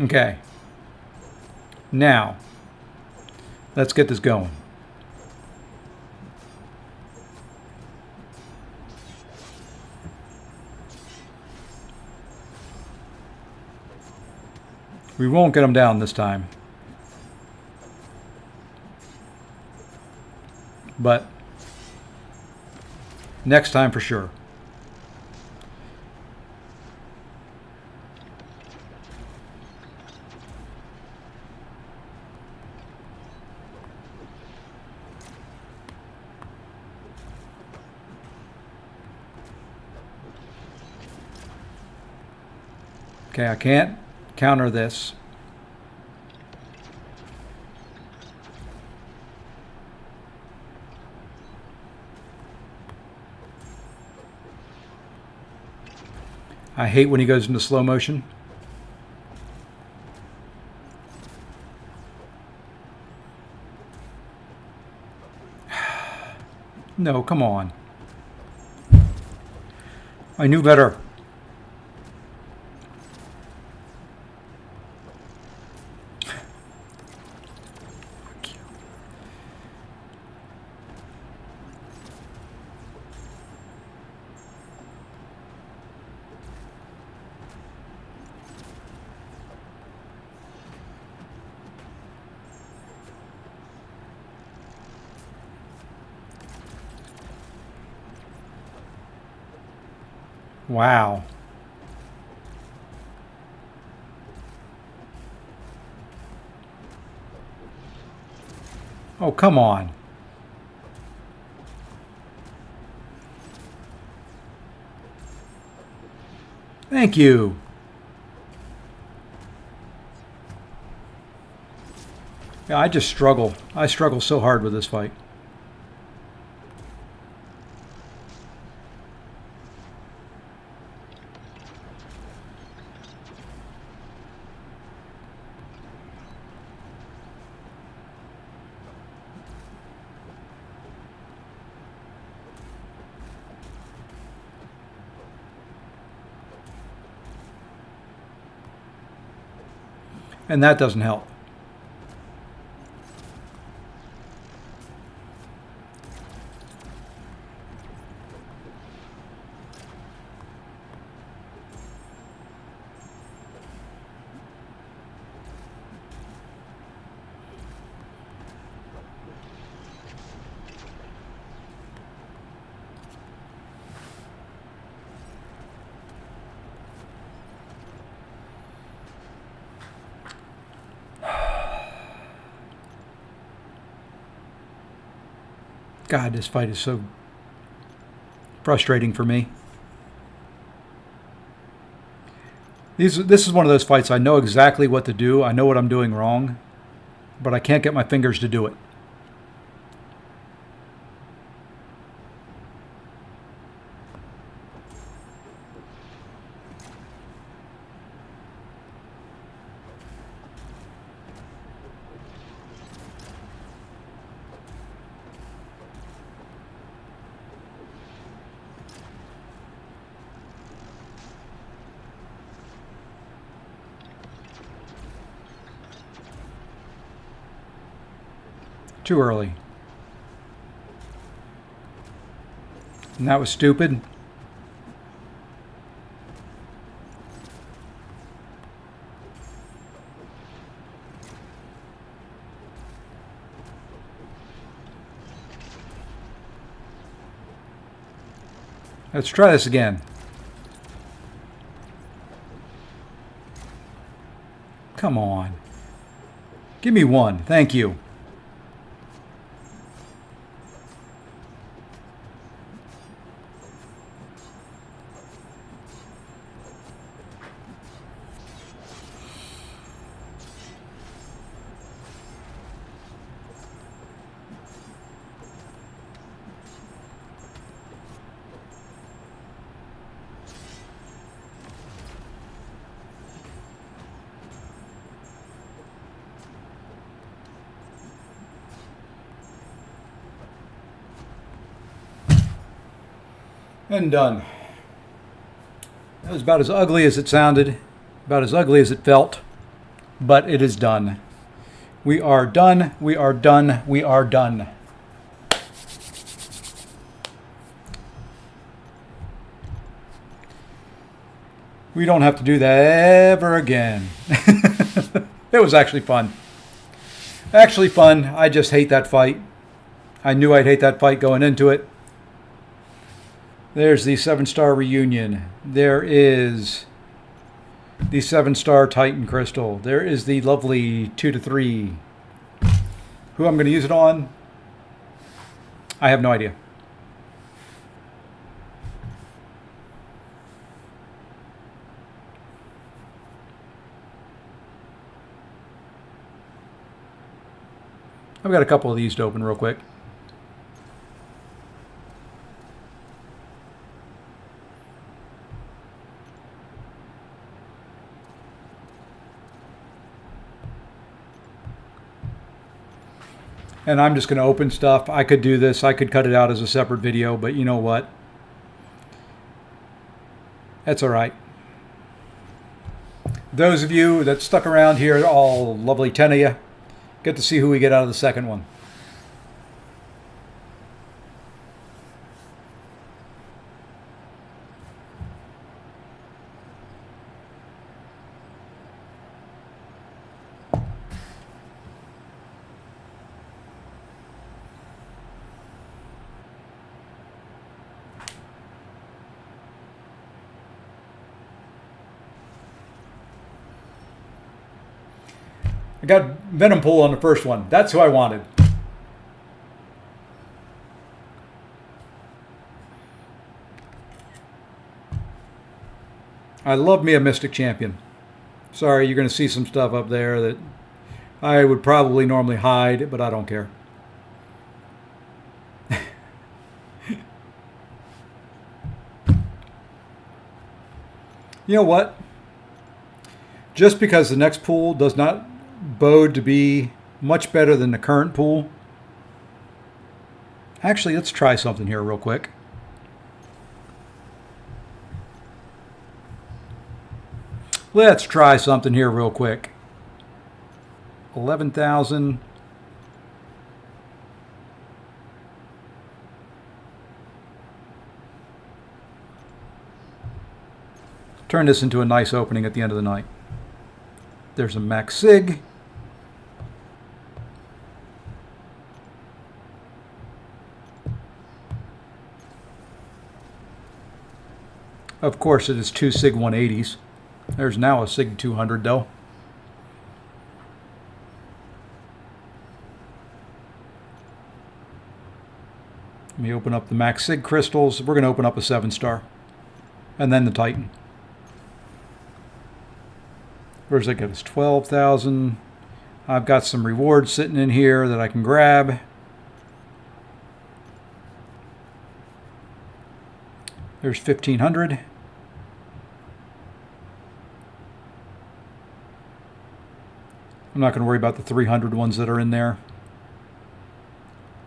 Okay. Now, let's get this going. We won't get them down this time. But next time for sure. Okay, I can't counter this. I hate when he goes into slow motion. No, come on. I knew better. Wow. Oh, come on. Thank you. Yeah, I just struggle. I struggle so hard with this fight. And that doesn't help. God, this fight is so frustrating for me. This is one of those fights I know exactly what to do. I know what I'm doing wrong, but I can't get my fingers to do it. Too early. And that was stupid. Let's try this again. Come on. Give me one. Thank you. And done. That was about as ugly as it sounded, about as ugly as it felt, but it is done. We are done, we are done, we are done. We don't have to do that ever again. It was actually fun. Actually fun. I just hate that fight. I knew I'd hate that fight going into it. There's the 7-star reunion. There is the 7-star Titan Crystal. There is the lovely 2-3. Who I'm going to use it on? I have no idea. I've got a couple of these to open real quick. And I'm just going to open stuff. I could do this. I could cut it out as a separate video, but you know what? That's all right. Those of you that stuck around here, all lovely 10 of you, get to see who we get out of the second one. I got Venom pull on the first one. That's who I wanted. I love me a Mystic Champion. Sorry, you're going to see some stuff up there that I would probably normally hide, but I don't care. You know what? Just because the next pool does not bode to be much better than the current pool. Actually, let's try something here real quick. Let's try something here real quick. 11,000. Turn this into a nice opening at the end of the night. There's a max sig. Of course, it is 2 sig 180s. There's now a sig 200 though. Let me open up the max sig crystals. We're going to open up a 7-star. And then the Titan. Where's that get us? 12,000. I've got some rewards sitting in here that I can grab. There's 1,500. I'm not going to worry about the 300 ones that are in there.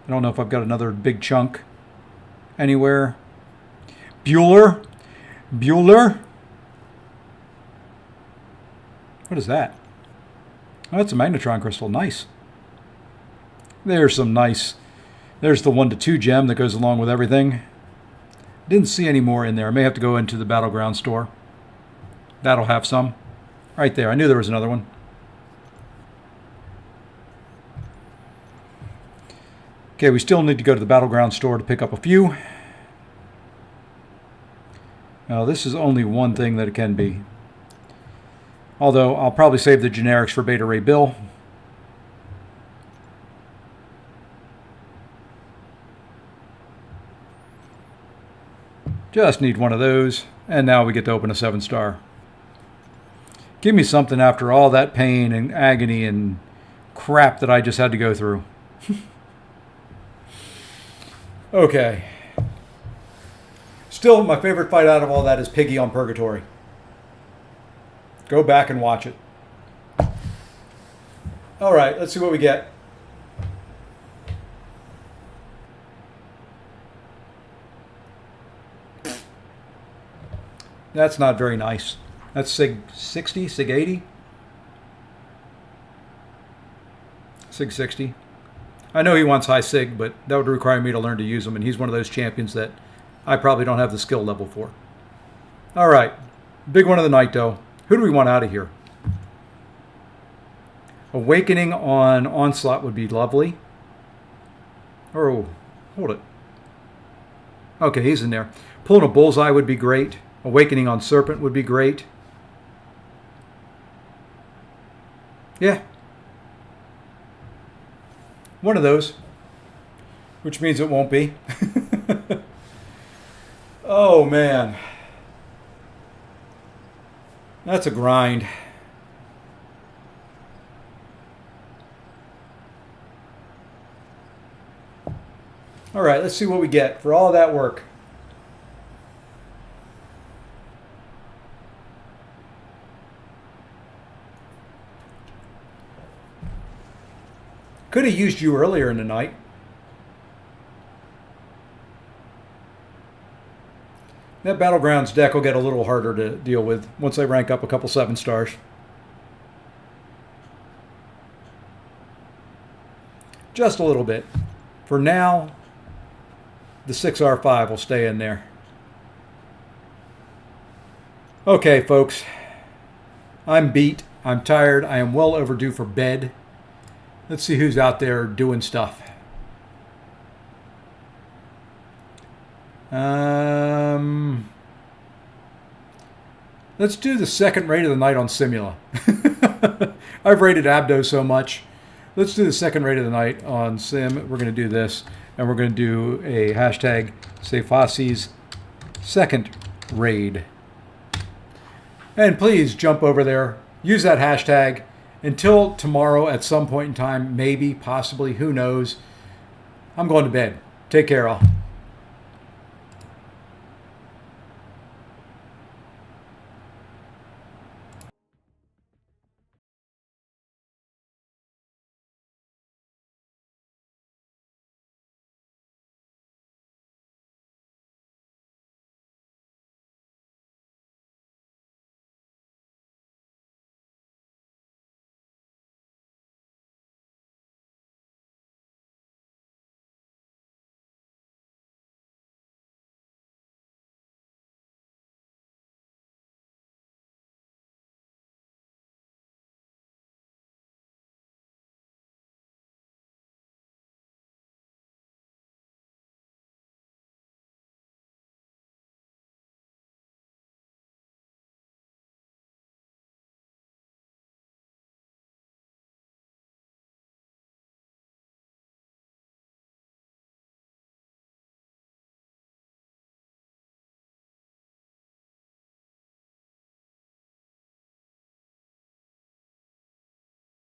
I don't know if I've got another big chunk anywhere. Bueller? Bueller? What is that? Oh, that's a magnetron crystal. Nice. There's some nice. There's the 1 to 2 gem that goes along with everything. Didn't see any more in there. I may have to go into the Battleground store. That'll have some. Right there. I knew there was another one. Okay, we still need to go to the Battleground store to pick up a few. Now, this is only one thing that it can be. Although, I'll probably save the generics for Beta Ray Bill. Just need one of those. And now we get to open a 7-star. Give me something after all that pain and agony and crap that I just had to go through. Okay. Still, my favorite fight out of all that is Piggy on Purgatory. Go back and watch it. All right, let's see what we get. That's not very nice. That's Sig 60, Sig 80. Sig 60. I know he wants high Sig, but that would require me to learn to use him, and he's one of those champions that I probably don't have the skill level for. All right. Big one of the night, though. Who do we want out of here? Awakening on Onslaught would be lovely. Oh, hold it. Okay, he's in there. Pulling a Bullseye would be great. Awakening on Serpent would be great. Yeah. One of those. Which means it won't be. Oh, man. That's a grind. All right, let's see what we get for all of that work. Could have used you earlier in the night. That Battlegrounds deck will get a little harder to deal with once I rank up a couple 7-stars. Just a little bit. For now, the 6R5 will stay in there. Okay, folks. I'm beat. I'm tired. I am well overdue for bed. Let's see who's out there doing stuff. Let's do the second raid of the night on Simula. I've rated Abdo so much. Let's do the second raid of the night on Sim. We're going to do this, and we're going to do a hashtag Sefasi's second raid. And please jump over there, use that hashtag, until tomorrow at some point in time, maybe, possibly, who knows. I'm going to bed. Take care, all.